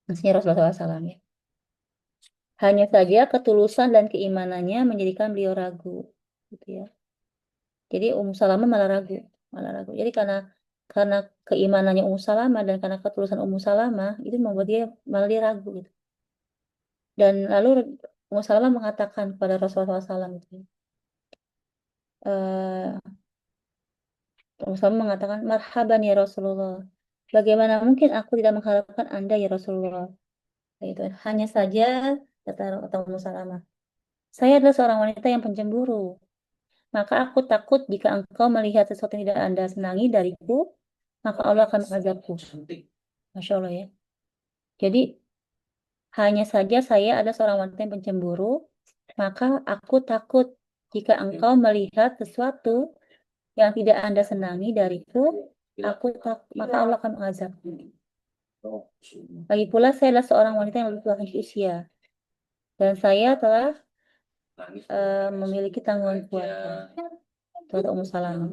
Maksudnya Rasulullah SAW ya. Hanya saja ketulusan dan keimanannya menjadikan beliau ragu, gitu ya. Jadi Ummu Salamah malah ragu. Jadi karena keimanannya Ummu Salamah dan karena ketulusan Ummu Salamah itu membuat dia ragu gitu. Dan lalu Ummu Salamah mengatakan kepada Rasulullah SAW gitu. Ummu Salamah mengatakan, "Marhaban ya Rasulullah. Bagaimana mungkin aku tidak mengharapkan Anda ya Rasulullah?" Itu hanya saja kata Ummu Salamah, "Saya adalah seorang wanita yang pencemburu. Maka aku takut jika engkau melihat sesuatu yang tidak Anda senangi dariku, maka Allah akan mengazabku." Masya Allah ya. Jadi hanya saja saya ada seorang wanita yang pencemburu, maka aku takut jika engkau melihat sesuatu yang tidak Anda senangi dariku, maka Allah akan mengazabku. Lagi pula saya adalah seorang wanita yang lebih tua usia, dan saya telah memiliki tanggungan keluarga. Kata Ummu Salamah.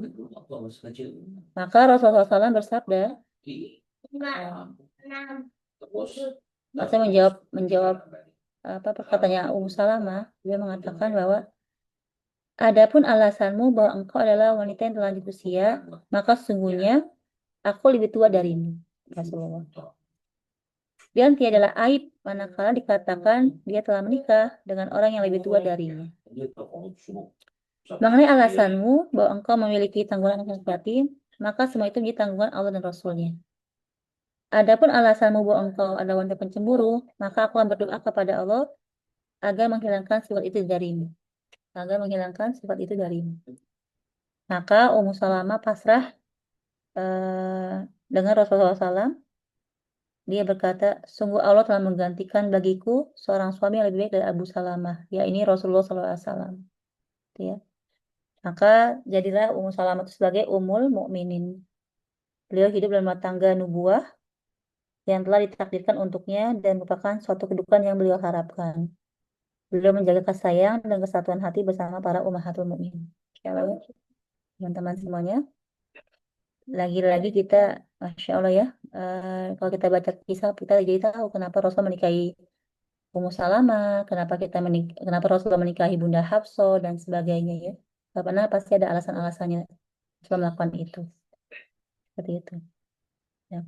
Maka Rasulullah SAW bersabda, saya menjawab perkataannya Ummu Salamah. Dia mengatakan bahwa Adapun alasanmu bahwa engkau adalah wanita yang telah usia, maka sesungguhnya aku lebih tua darimu, Rasulullah. Dan tiadalah aib manakala dikatakan dia telah menikah dengan orang yang lebih tua darinya. Mengenai alasanmu bahwa engkau memiliki tanggungan anak yatim, maka semua itu menjadi tanggungan Allah dan Rasulnya. Adapun alasanmu bahwa engkau adalah wanita pencemburu, maka aku akan berdoa kepada Allah agar menghilangkan sifat itu darimu. Agar menghilangkan sifat itu darimu. Maka Ummu Salamah pasrah dengan Rasulullah SAW. Dia berkata, sungguh Allah telah menggantikan bagiku seorang suami yang lebih baik dari Abu Salamah, yakni Rasulullah SAW. Ya. Maka jadilah Ummu Salamah itu sebagai Ummul Mukminin. Beliau hidup dalam rumah tangga nubuah yang telah ditakdirkan untuknya dan merupakan suatu kedudukan yang beliau harapkan. Beliau menjaga kasih sayang dan kesatuan hati bersama para ummahatul mukminin. Insyaallah, teman-teman semuanya. Lagi-lagi kita, Masya Allah ya, kalau kita baca kisah, kita jadi tahu kenapa Rasul menikahi Ummu Salamah, kenapa Rasul menikahi Bunda Hafsah dan sebagainya ya. Karena pasti ada alasan-alasannya Rasul melakukan itu. Seperti itu. Ya.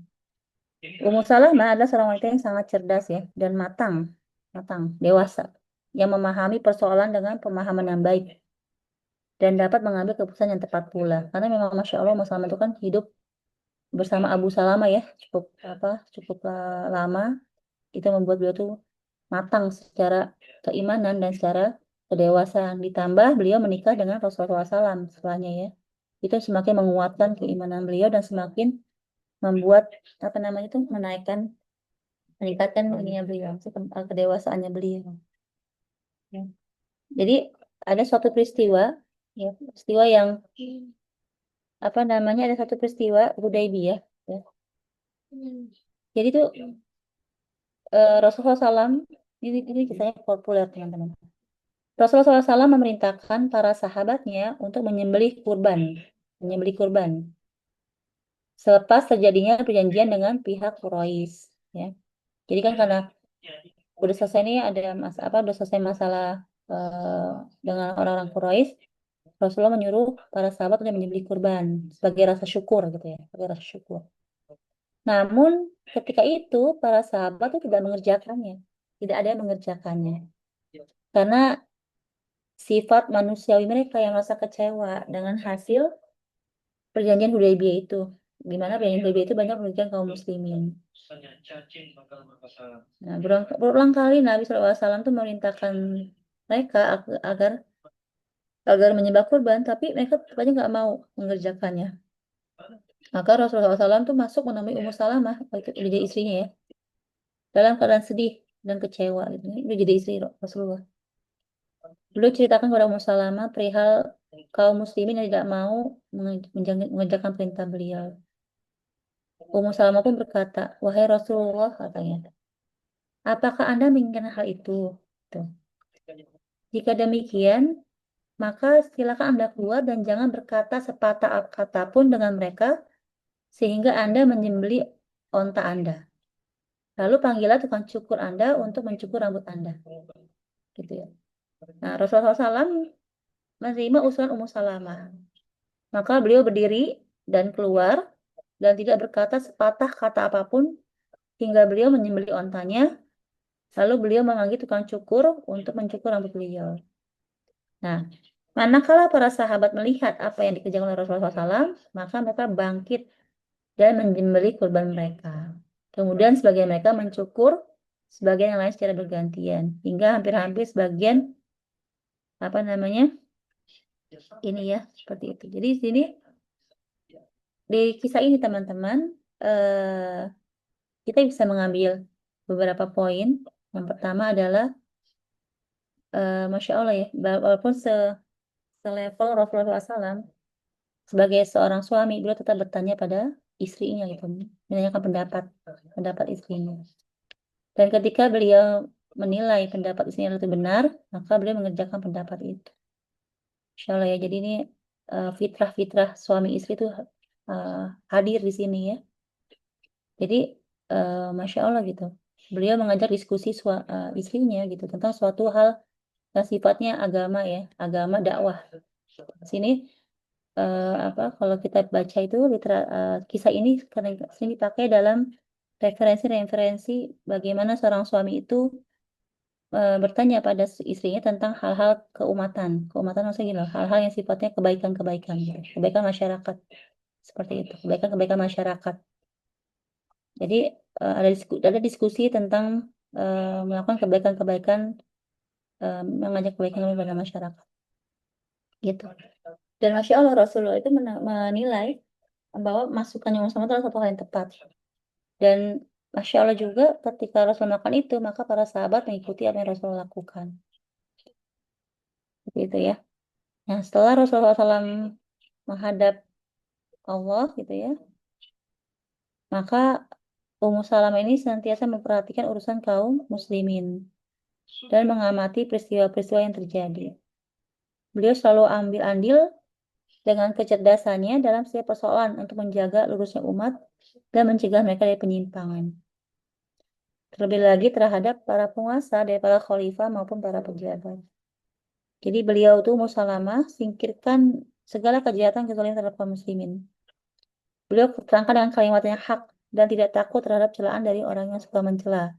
Ummu Salamah adalah seorang wanita yang sangat cerdas ya dan matang, dewasa, yang memahami persoalan dengan pemahaman yang baik dan dapat mengambil keputusan yang tepat pula. Karena memang Masya Allah Ummu Salamah itu kan hidup bersama Abu Salamah ya, cukup lama. Itu membuat beliau tuh matang secara keimanan dan secara kedewasaan. Ditambah beliau menikah dengan Rasulullah SAW setelahnya ya. Itu semakin menguatkan keimanan beliau dan semakin membuat meningkatkan ininya beliau, kedewasaannya beliau. Ya. Jadi ada suatu peristiwa yang ada satu peristiwa Hudaybiyah ya. Jadi itu Rasulullah SAW ini kisahnya populer teman-teman. Rasulullah SAW memerintahkan para sahabatnya untuk menyembelih kurban selepas terjadinya perjanjian dengan pihak Quraisy ya. Jadi kan karena udah selesai nih udah selesai masalah dengan orang-orang Quraisy, Rasulullah menyuruh para sahabat untuk menyembelih kurban sebagai rasa syukur gitu ya, sebagai rasa syukur. Namun ketika itu para sahabat itu tidak ada yang mengerjakannya karena sifat manusiawi mereka yang merasa kecewa dengan hasil perjanjian Hudaybiyah itu, di mana perjanjian Hudaybiyah itu banyak merugikan kaum muslimin. Nah, berulang kali Nabi SAW itu memerintahkan mereka agar menyembah kurban, tapi mereka ternyata nggak mau mengerjakannya. Maka Rasulullah SAW itu masuk menemui Ummu Salamah, itu jadi istrinya ya, dalam keadaan sedih dan kecewa. Gitu. Itu jadi istri Rasulullah. Beliau ceritakan kepada Ummu Salamah perihal kaum muslimin yang tidak mau mengerjakan perintah beliau. Ummu Salamah pun berkata, wahai Rasulullah, katanya, apakah Anda menginginkan hal itu? Tuh. Jika demikian, maka silakan Anda keluar dan jangan berkata sepatah kata pun dengan mereka sehingga Anda menyembelih onta Anda. Lalu panggillah tukang cukur Anda untuk mencukur rambut Anda. Gitu ya. Nah, Rasulullah SAW menerima usulan Ummu Salamah. Maka beliau berdiri dan keluar dan tidak berkata sepatah kata apapun hingga beliau menyembelih ontanya. Lalu beliau memanggil tukang cukur untuk mencukur rambut beliau. Nah, manakala para sahabat melihat apa yang dikerjakan oleh Rasulullah SAW, maka mereka bangkit dan menyembelih kurban mereka. Kemudian sebagian mereka mencukur, sebagian yang lain secara bergantian, hingga hampir-hampir sebagian ini ya seperti itu. Jadi di sini di kisah ini teman-teman kita bisa mengambil beberapa poin. Yang pertama adalah Masya Allah ya, walaupun selevel Rasulullah SAW sebagai seorang suami, beliau tetap bertanya pada istrinya gitu, menanyakan pendapat istrinya. Dan ketika beliau menilai pendapat istrinya itu benar, maka beliau mengerjakan pendapat itu. Insya Allah ya, jadi ini fitrah-fitrah suami istri itu hadir di sini ya. Jadi Masya Allah gitu, beliau mengajak diskusi istrinya gitu tentang suatu hal yang sifatnya agama ya, agama dakwah. Sini kalau kita baca itu kisah ini sini dipakai dalam referensi-referensi bagaimana seorang suami itu bertanya pada istrinya tentang hal-hal keumatan. Keumatan maksudnya gini loh, hal-hal yang sifatnya kebaikan-kebaikan gitu. Kebaikan masyarakat. Seperti itu, kebaikan-kebaikan masyarakat. Jadi ada diskusi tentang melakukan kebaikan-kebaikan, mengajak kebaikan kepada masyarakat. Gitu. Dan Masya Allah Rasulullah itu menilai bahwa masukan yang sama itu adalah satu hal yang tepat. Dan Masya Allah juga ketika Rasul melakukan itu, maka para sahabat mengikuti apa yang Rasul lakukan. Gitu ya. Nah, setelah Rasulullah SAW menghadap Allah gitu ya, maka Ummu Salamah ini senantiasa memperhatikan urusan kaum muslimin dan mengamati peristiwa-peristiwa yang terjadi. Beliau selalu ambil andil dengan kecerdasannya dalam setiap persoalan untuk menjaga lurusnya umat dan mencegah mereka dari penyimpangan. Terlebih lagi terhadap para penguasa dari para khalifah maupun para pejabat. Jadi beliau tuh Ummu Salamah singkirkan segala kejahatan kezaliman terhadap kaum muslimin. Beliau terangkan dengan kalimat yang hak dan tidak takut terhadap celaan dari orang yang suka mencela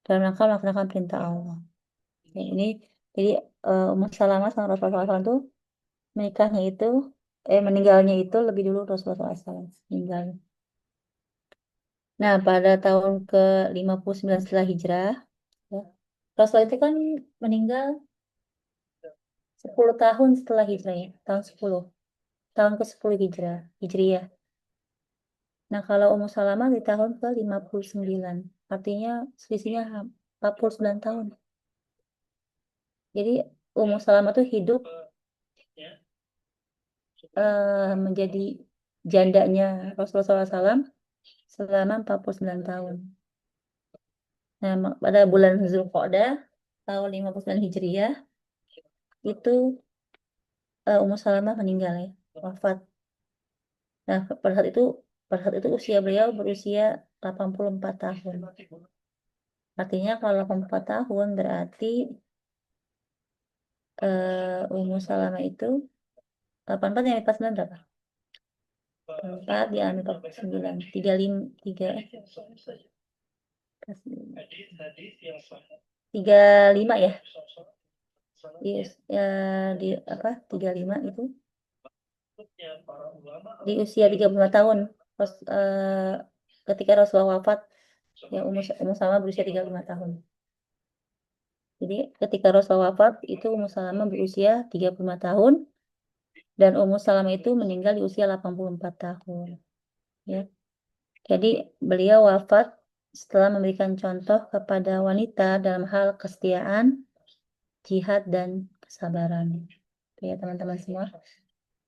dalam rangka melaksanakan perintah Allah. Ya, ini jadi Ummu Salamah sama Rasulullah SAW itu meninggalnya itu lebih dulu Rasulullah SAW meninggal. Nah, pada tahun ke-59 setelah hijrah, ya, Rasulullah itu kan meninggal 10 tahun setelah hijrah ya, tahun ke-10 hijriah. Nah, kalau Ummu Salamah di tahun ke-59, artinya selisihnya 49 tahun. Jadi Ummu Salamah tuh hidup menjadi jandanya Rasulullah SAW selama 49 tahun. Nah, pada bulan Zulqa'dah tahun 59 Hijriah itu Ummu Salamah meninggal ya, wafat. Nah, pada saat itu usia beliau berusia 84 tahun. Artinya kalau 84 tahun berarti Ummu Salamah itu 84 yang 49 berapa? 4 diambil 49, 35 ya. Di 35 itu di usia 35 tahun ketika Rasulullah wafat ya Ummu Salamah berusia 35 tahun. Jadi ketika Rasulullah wafat itu Ummu Salamah berusia 35 tahun dan Ummu Salamah itu meninggal di usia 84 tahun. Ya. Jadi beliau wafat setelah memberikan contoh kepada wanita dalam hal kesetiaan, jihad dan kesabaran. Ya teman-teman semua.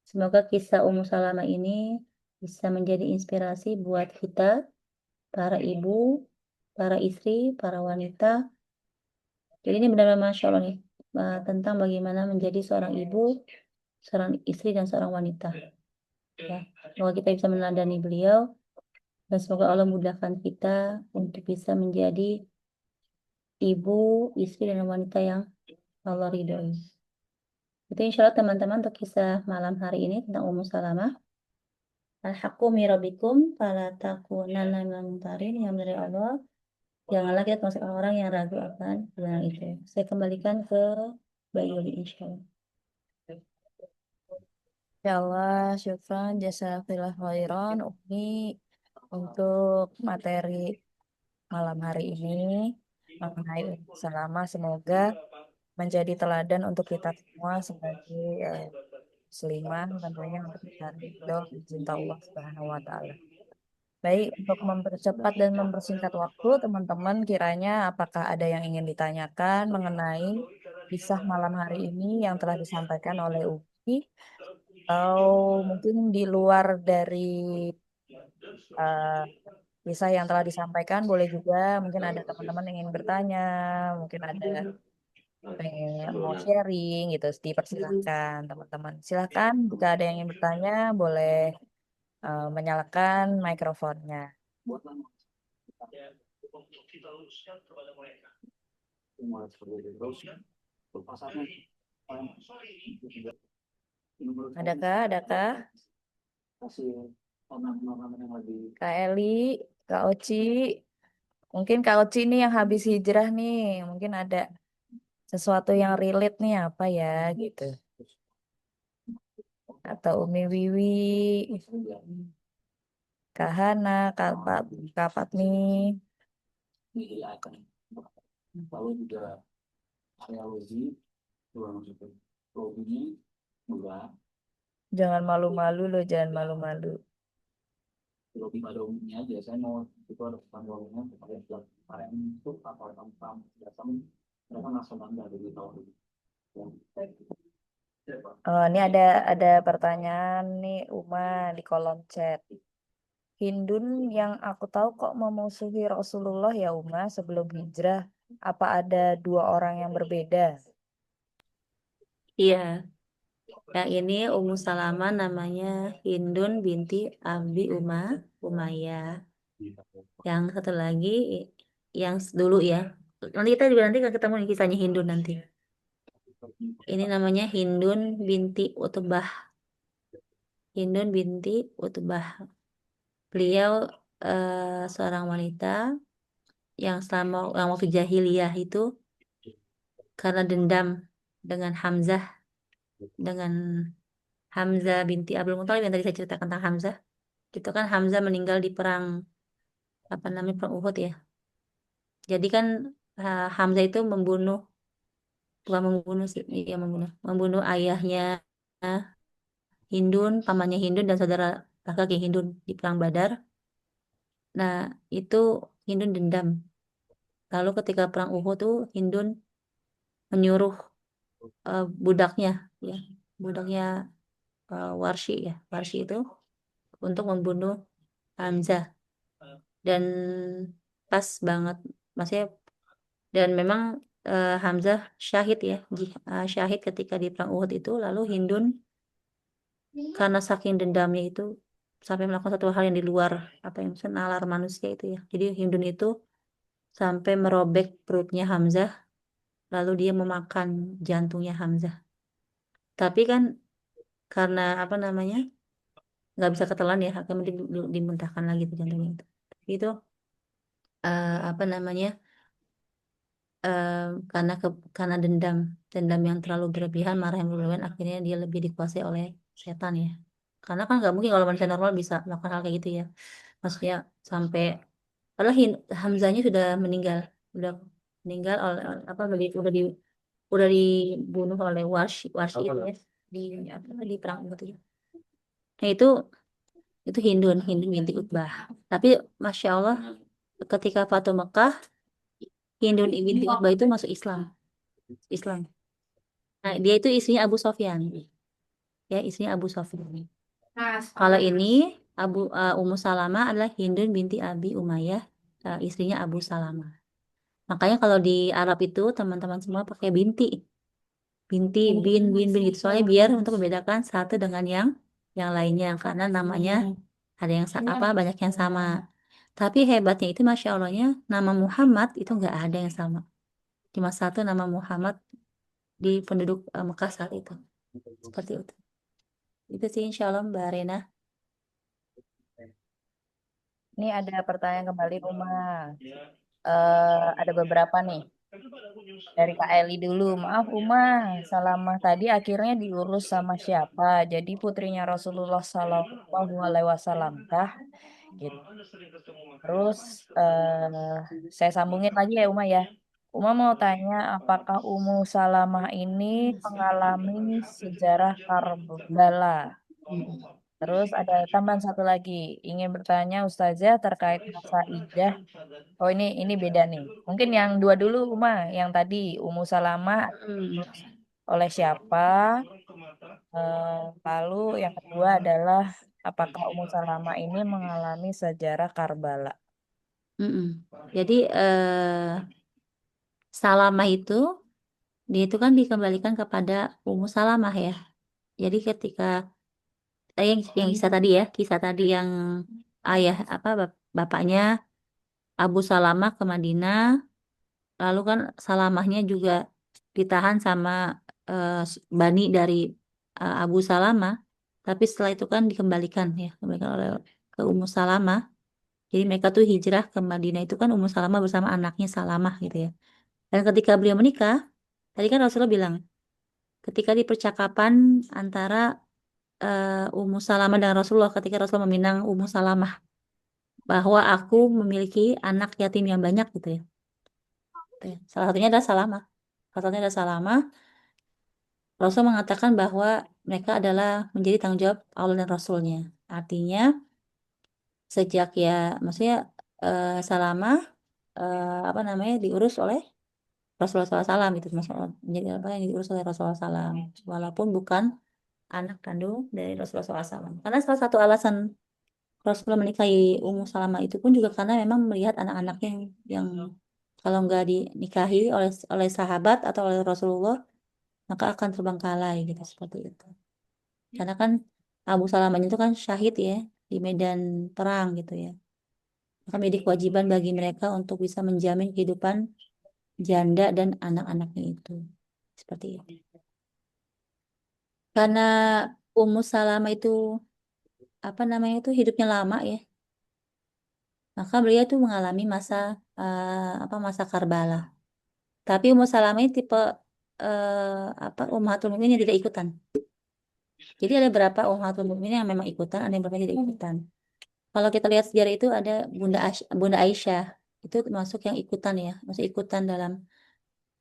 Semoga kisah Ummu Salamah ini bisa menjadi inspirasi buat kita, para ibu, para istri, para wanita. Jadi ini benar-benar Masya Allah nih, tentang bagaimana menjadi seorang ibu, seorang istri, dan seorang wanita. Ya, semoga kita bisa meneladani beliau, dan semoga Allah mudahkan kita untuk bisa menjadi ibu, istri, dan wanita yang Allah ridhoi. Itu insya Allah teman-teman untuk kisah malam hari ini tentang Ummu Salamah. Al-haqqu min rabbikum fala takunanna minal mumtarin, yang dari Allah. Janganlah kita termasuk orang yang ragu akan kebenaran itu. Saya kembalikan ke Mbak Yuli insya Allah. Ya Allah, syukran, jazakallah khairan, Umi, untuk materi malam hari ini mengenai Ummu Salamah. Semoga menjadi teladan untuk kita semua sebagai muslimah, tentunya untuk mencari ridho dan cinta Allah Subhanahu wa Ta'ala. Baik, untuk mempercepat dan mempersingkat waktu, teman-teman kiranya apakah ada yang ingin ditanyakan mengenai kisah malam hari ini yang telah disampaikan oleh Umi, atau mungkin di luar dari uh, kisah yang telah disampaikan, boleh juga mungkin ada teman-teman yang ingin bertanya, mungkin ada pengen mau sharing gitu, dipersilahkan teman-teman. Silakan jika ada yang ingin bertanya, boleh menyalakan mikrofonnya. Adakah? Kak Eli, Kak Oci, mungkin Kak Oci ini yang habis hijrah nih, mungkin ada sesuatu yang relate nih apa ya gitu. Atau Umi Wiwi, Kak Hana, Kak Patni. Lalu juga area logi, loginya murah. Jangan malu-malu loh, jangan malu-malu. Lobby pada umumnya biasanya mau itu ada panggung kepada pihak KM itu atau tamu biasanya mereka langsung bangga dari tahun ini. Oh, ini ada pertanyaan nih Uma di kolom chat. Hindun yang aku tahu kok memusuhi Rasulullah ya Uma sebelum hijrah. Apa ada dua orang yang berbeda? Iya, yang ini Ummu Salamah namanya Hindun binti Abi Umayyah. Yang satu lagi yang dulu ya. Nanti kita juga nanti akan ketemu nih kisahnya Hindun nanti. Ini namanya Hindun binti Utbah. Hindun binti Utbah. Beliau seorang wanita yang yang waktu jahiliyah itu karena dendam dengan dengan Hamzah binti Abdul Muthalib yang tadi saya ceritakan tentang Hamzah. Itu kan Hamzah meninggal di perang apa namanya perang Uhud ya. Jadi kan Hamzah itu bukan membunuh sih, iya membunuh ayahnya Hindun, pamannya Hindun dan saudara laki-laki Hindun di perang Badar. Nah, itu Hindun dendam. Lalu ketika perang Uhud tuh Hindun menyuruh budaknya ya, budaknya Warshi itu untuk membunuh Hamzah dan pas banget maksudnya dan memang Hamzah syahid ya syahid ketika di perang Uhud itu lalu Hindun karena saking dendamnya itu sampai melakukan satu hal yang di luar apa yang nalar manusia itu ya jadi Hindun itu sampai merobek perutnya Hamzah lalu dia memakan jantungnya Hamzah tapi kan karena apa namanya nggak bisa ketelan ya akhirnya dimuntahkan lagi tuh jantungnya itu apa namanya eh, karena dendam yang terlalu berlebihan marah yang berlebihan akhirnya dia lebih dikuasai oleh setan ya karena kan nggak mungkin kalau manusia normal bisa melakukan hal kayak gitu ya maksudnya sampai padahal Hamzanya sudah meninggal oleh apa udah dibunuh oleh Warshi itu ya di di perang itu ya. Nah itu Hindun binti Utbah tapi masya Allah ketika Fatu Mekah Hindun binti Utbah itu masuk Islam. Nah, dia itu istrinya Abu Sofyan. Ya, istrinya Abu Sofyan. Kalau ini Ummu Salamah adalah Hindun binti Abi Umayyah, istrinya Abu Salamah. Makanya kalau di Arab itu teman-teman semua pakai binti. Binti, bin gitu. Soalnya biar untuk membedakan satu dengan yang lainnya karena namanya ada yang apa banyak yang sama. Tapi hebatnya itu Masya Allahnya nama Muhammad itu nggak ada yang sama. Cuma satu nama Muhammad di penduduk Mekah saat itu. Seperti itu. Itu sih insya Allah Mbak Rena. Ini ada pertanyaan kembali Uma. Ada beberapa nih. Dari Kak Eli dulu. Maaf Uma, Salamah tadi akhirnya diurus sama siapa? Jadi putrinya Rasulullah Shallallahu Alaihi Wasallam kah? Gitu. Terus saya sambungin lagi ya Uma ya. Uma mau tanya apakah Ummu Salamah ini mengalami sejarah Karbala? Terus ada tambahan satu lagi. Ingin bertanya Ustazah terkait masa idah. Oh ini beda nih. Mungkin yang dua dulu Uma. Yang tadi Ummu Salamah Hmm. oleh siapa? Lalu yang kedua adalah apakah Ummu Salamah ini mengalami sejarah Karbala? Mm-mm. Jadi Salamah itu dia itu kan dikembalikan kepada Ummu Salamah ya. Jadi ketika yang kisah tadi yang ayah apa bapaknya Abu Salamah ke Madinah, lalu kan Salamahnya juga ditahan sama Bani dari Abu Salamah, tapi setelah itu kan dikembalikan ya, dikembalikan oleh ke Ummu Salamah. Jadi mereka tuh hijrah ke Madinah itu kan Ummu Salamah bersama anaknya Salamah gitu ya. Dan ketika beliau menikah, tadi kan Rasulullah bilang, ketika di percakapan antara Ummu Salamah dan Rasulullah, ketika Rasulullah meminang Ummu Salamah bahwa aku memiliki anak yatim yang banyak gitu ya. Gitu ya. Salah satunya adalah Salamah. Salah satunya adalah Salamah. Rasul mengatakan bahwa mereka adalah menjadi tanggung jawab Allah dan Rasulnya. Artinya sejak ya, maksudnya Salamah apa namanya diurus oleh Rasulullah SAW gitu, maksudnya menjadi apa yang diurus oleh Rasulullah SAW, walaupun bukan anak kandung dari Rasulullah SAW. Karena salah satu alasan Rasulullah menikahi Ummu Salamah itu pun juga karena memang melihat anak-anaknya yang kalau nggak dinikahi oleh sahabat atau oleh Rasulullah maka akan terbengkalai gitu seperti itu. Karena kan Abu Salamah itu kan syahid ya di medan perang gitu ya. Maka menjadi kewajiban bagi mereka untuk bisa menjamin kehidupan janda dan anak-anaknya itu. Seperti itu. Karena Ummu Salamah itu apa namanya itu hidupnya lama ya. Maka beliau tuh mengalami masa masa Karbala. Tapi Ummu Salamah ini tipe Ummahatul Mukminin yang tidak ikutan. Jadi ada beberapa Ummahatul Mukminin yang memang ikutan, ada yang beberapa yang tidak ikutan. Kalau kita lihat sejarah itu ada Bunda Aisyah itu termasuk yang ikutan ya, masih ikutan dalam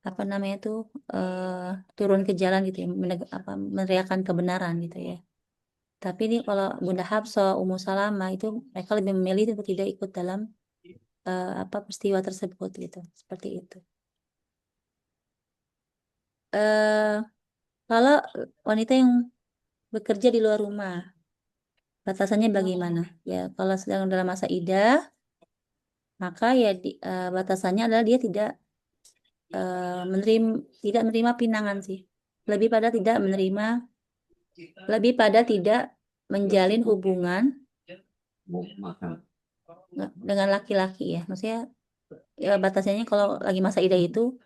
apa namanya itu turun ke jalan gitu ya, meneriakan kebenaran gitu ya. Tapi ini kalau Bunda Hafsah, Ummu Salamah itu mereka lebih memilih untuk tidak ikut dalam peristiwa tersebut gitu, seperti itu. Eh kalau wanita yang bekerja di luar rumah, batasannya bagaimana? Ya, kalau sedang dalam masa idah, maka ya batasannya adalah dia tidak menerima pinangan sih. Lebih pada tidak menerima, lebih pada tidak menjalin hubungan dengan laki-laki ya. Maksudnya ya batasannya kalau lagi masa idah itu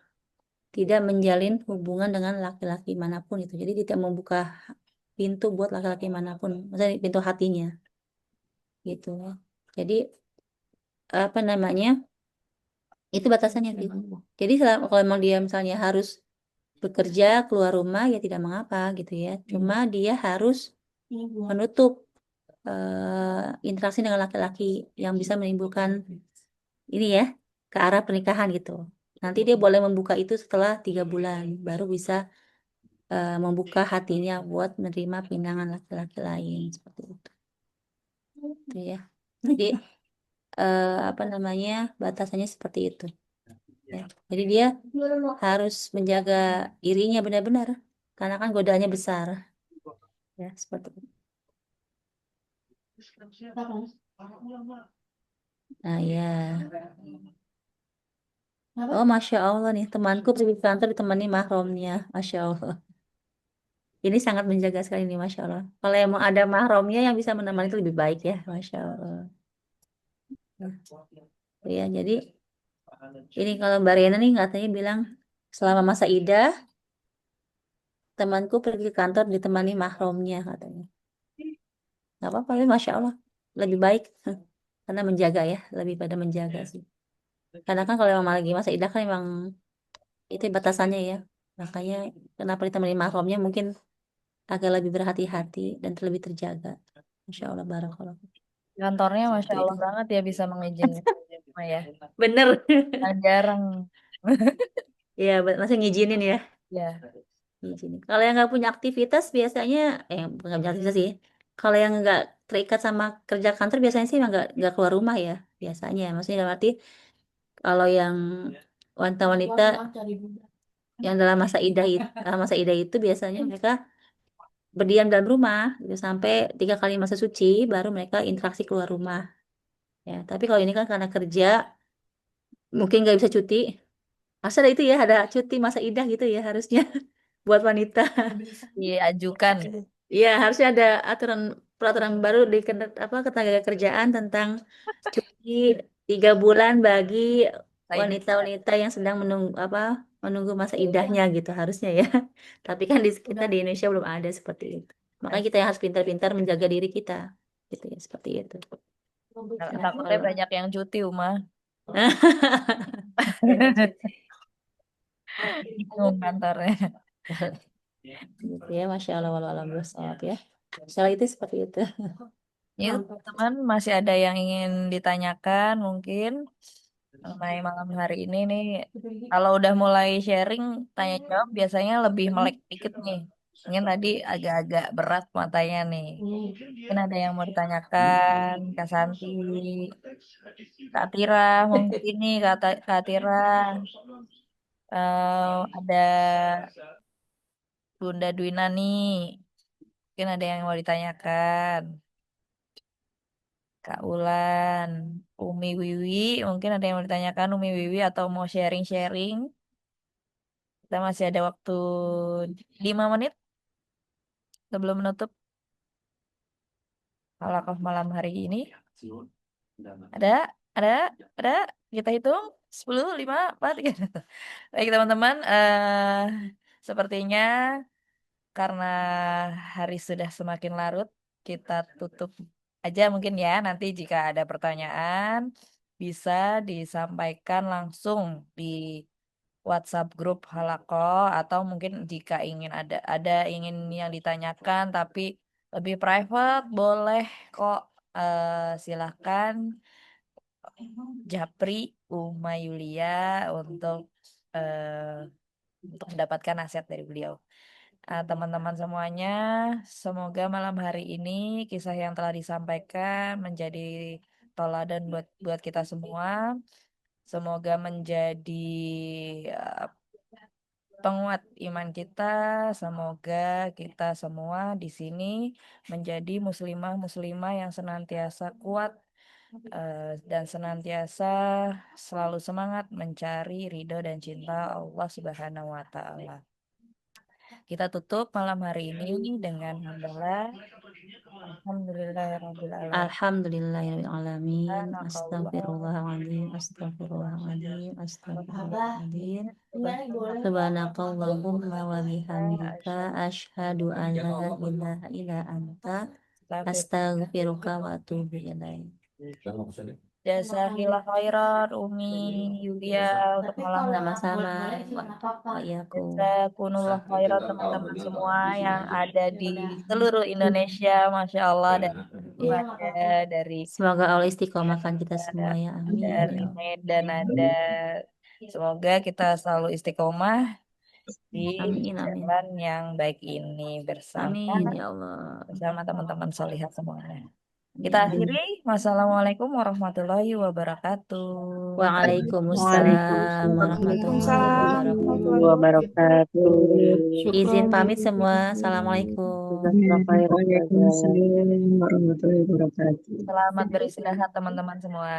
tidak menjalin hubungan dengan laki-laki manapun itu. Jadi tidak membuka pintu buat laki-laki manapun, maksudnya pintu hatinya gitu. Jadi apa namanya? Itu batasannya sih. Jadi kalau memang dia misalnya harus bekerja keluar rumah ya tidak mengapa gitu ya. Cuma dia harus menutup interaksi dengan laki-laki yang bisa menimbulkan ini ya ke arah pernikahan gitu. Nanti dia boleh membuka itu setelah 3 bulan, baru bisa membuka hatinya buat menerima pinangan laki-laki lain seperti itu. Gitu ya. Jadi apa namanya batasannya seperti itu. Ya. Jadi dia harus menjaga dirinya benar-benar karena kan godaannya besar. Ya, seperti itu. Nah, ya. Oh, Masya Allah nih, temanku pergi ke kantor ditemani mahramnya. Masya Allah. Ini sangat menjaga sekali nih, Masya Allah. Kalau emang ada mahramnya yang bisa menemani itu lebih baik ya, Masya Allah. Ya, jadi ini kalau Mbak Riana nih katanya bilang selama masa idah, temanku pergi ke kantor ditemani mahramnya katanya. Gak apa-apa ya, Masya Allah. Lebih baik. Karena menjaga ya, lebih pada menjaga sih. Karena kan kalau emang lagi masa idah kan emang itu batasannya ya. Makanya kenapa ditemani mahramnya mungkin agak lebih berhati-hati dan lebih terjaga. Masya Allah, barakallah. Kantornya Masya Seperti Allah itu. banget ya bisa mengizinkan ya. Bener. Jarang. Ya, masih ngizinin ya. Ya. Ngizinin. Kalau yang nggak punya aktivitas biasanya, bukan nggak punya aktivitas sih. Kalau yang nggak terikat sama kerja kantor biasanya sih emang nggak keluar rumah ya. Biasanya, maksudnya dalam arti kalau yang wanita-wanita yang dalam masa idah itu biasanya mereka berdiam dalam rumah gitu, sampai 3 kali masa suci baru mereka interaksi keluar rumah ya. Tapi kalau ini kan karena kerja mungkin nggak bisa cuti. Masa ada itu ya ada cuti masa idah gitu ya harusnya buat wanita. Diajukan. Iya harusnya ada peraturan baru di ketenagakerjaan tentang cuti 3 bulan bagi Saya wanita-wanita yang sedang menunggu masa indahnya gitu harusnya ya. Tapi kan kita di Indonesia belum ada seperti itu. Makanya kita yang harus pintar-pintar menjaga diri kita. Gitu ya, seperti itu. Takutnya banyak yang cuti, Uma. Bingung kantornya. Gitu ya, Masya Allah, walau alam bersolat ya. Soal itu seperti itu. Ya, teman, masih ada yang ingin ditanyakan mungkin mengenai malam hari ini nih. Kalau udah mulai sharing, tanya jawab biasanya lebih melek dikit nih. Mungkin tadi agak-agak berat matanya nih. Mungkin ada yang mau ditanyakan, Kak Santi, Kak Tira, mungkin nih Kak Tira. Ada Bunda Dwina nih. Mungkin ada yang mau ditanyakan. Kak Ulan, Umi Wiwi, mungkin ada yang mau ditanyakan Umi Wiwi atau mau sharing-sharing. Kita masih ada waktu 5 menit sebelum menutup halaqah malam hari ini. Ada, ada, ada. Kita hitung 10, 5, 4, 3. Baik teman-teman, sepertinya karena hari sudah semakin larut, kita tutup aja mungkin ya. Nanti jika ada pertanyaan bisa disampaikan langsung di WhatsApp grup Halako atau mungkin jika ingin ada ingin yang ditanyakan tapi lebih private boleh kok, silahkan Japri Uma Yulia untuk eh, mendapatkan nasihat dari beliau. Teman-teman semuanya, semoga malam hari ini kisah yang telah disampaikan menjadi teladan buat buat kita semua. Semoga menjadi eh, penguat iman kita. Semoga kita semua di sini menjadi muslimah-muslimah yang senantiasa kuat dan senantiasa selalu semangat mencari ridho dan cinta Allah Subhanahu wa Ta'ala. Kita tutup malam hari ini dengan hamdalah. Alhamdulillahirrabbilalamin. Alhamdulillahirrahmanirrahim. Astagfirullahaladzim. Astagfirullahaladzim. Astagfirullahaladzim. Subhanakallahumma wa bihamdika asyhadu an la ilaha illa anta astaghfiruka wa atubu ilaik. Jazakallah khairan Umi Yulia untuk malam hari Sama-sama. ini. Wa iyakum. Jazakumullah khairan teman-teman semua yang ada di seluruh Indonesia, Masya Allah, dari ada dari Semoga Allah istiqomahkan kita semua ya. Amin. dari Medan ada. Semoga kita selalu istiqomah di Amin. Amin. jalan yang baik ini Amin ya Allah. bersama teman-teman solihat semuanya. Kita akhiri. Wassalamualaikum warahmatullahi wabarakatuh. Waalaikumsalam warahmatullahi wabarakatuh. Izin pamit semua. Assalamualaikum. Waalaikumsalam warahmatullahi wabarakatuh. Selamat beristirahat teman-teman semua.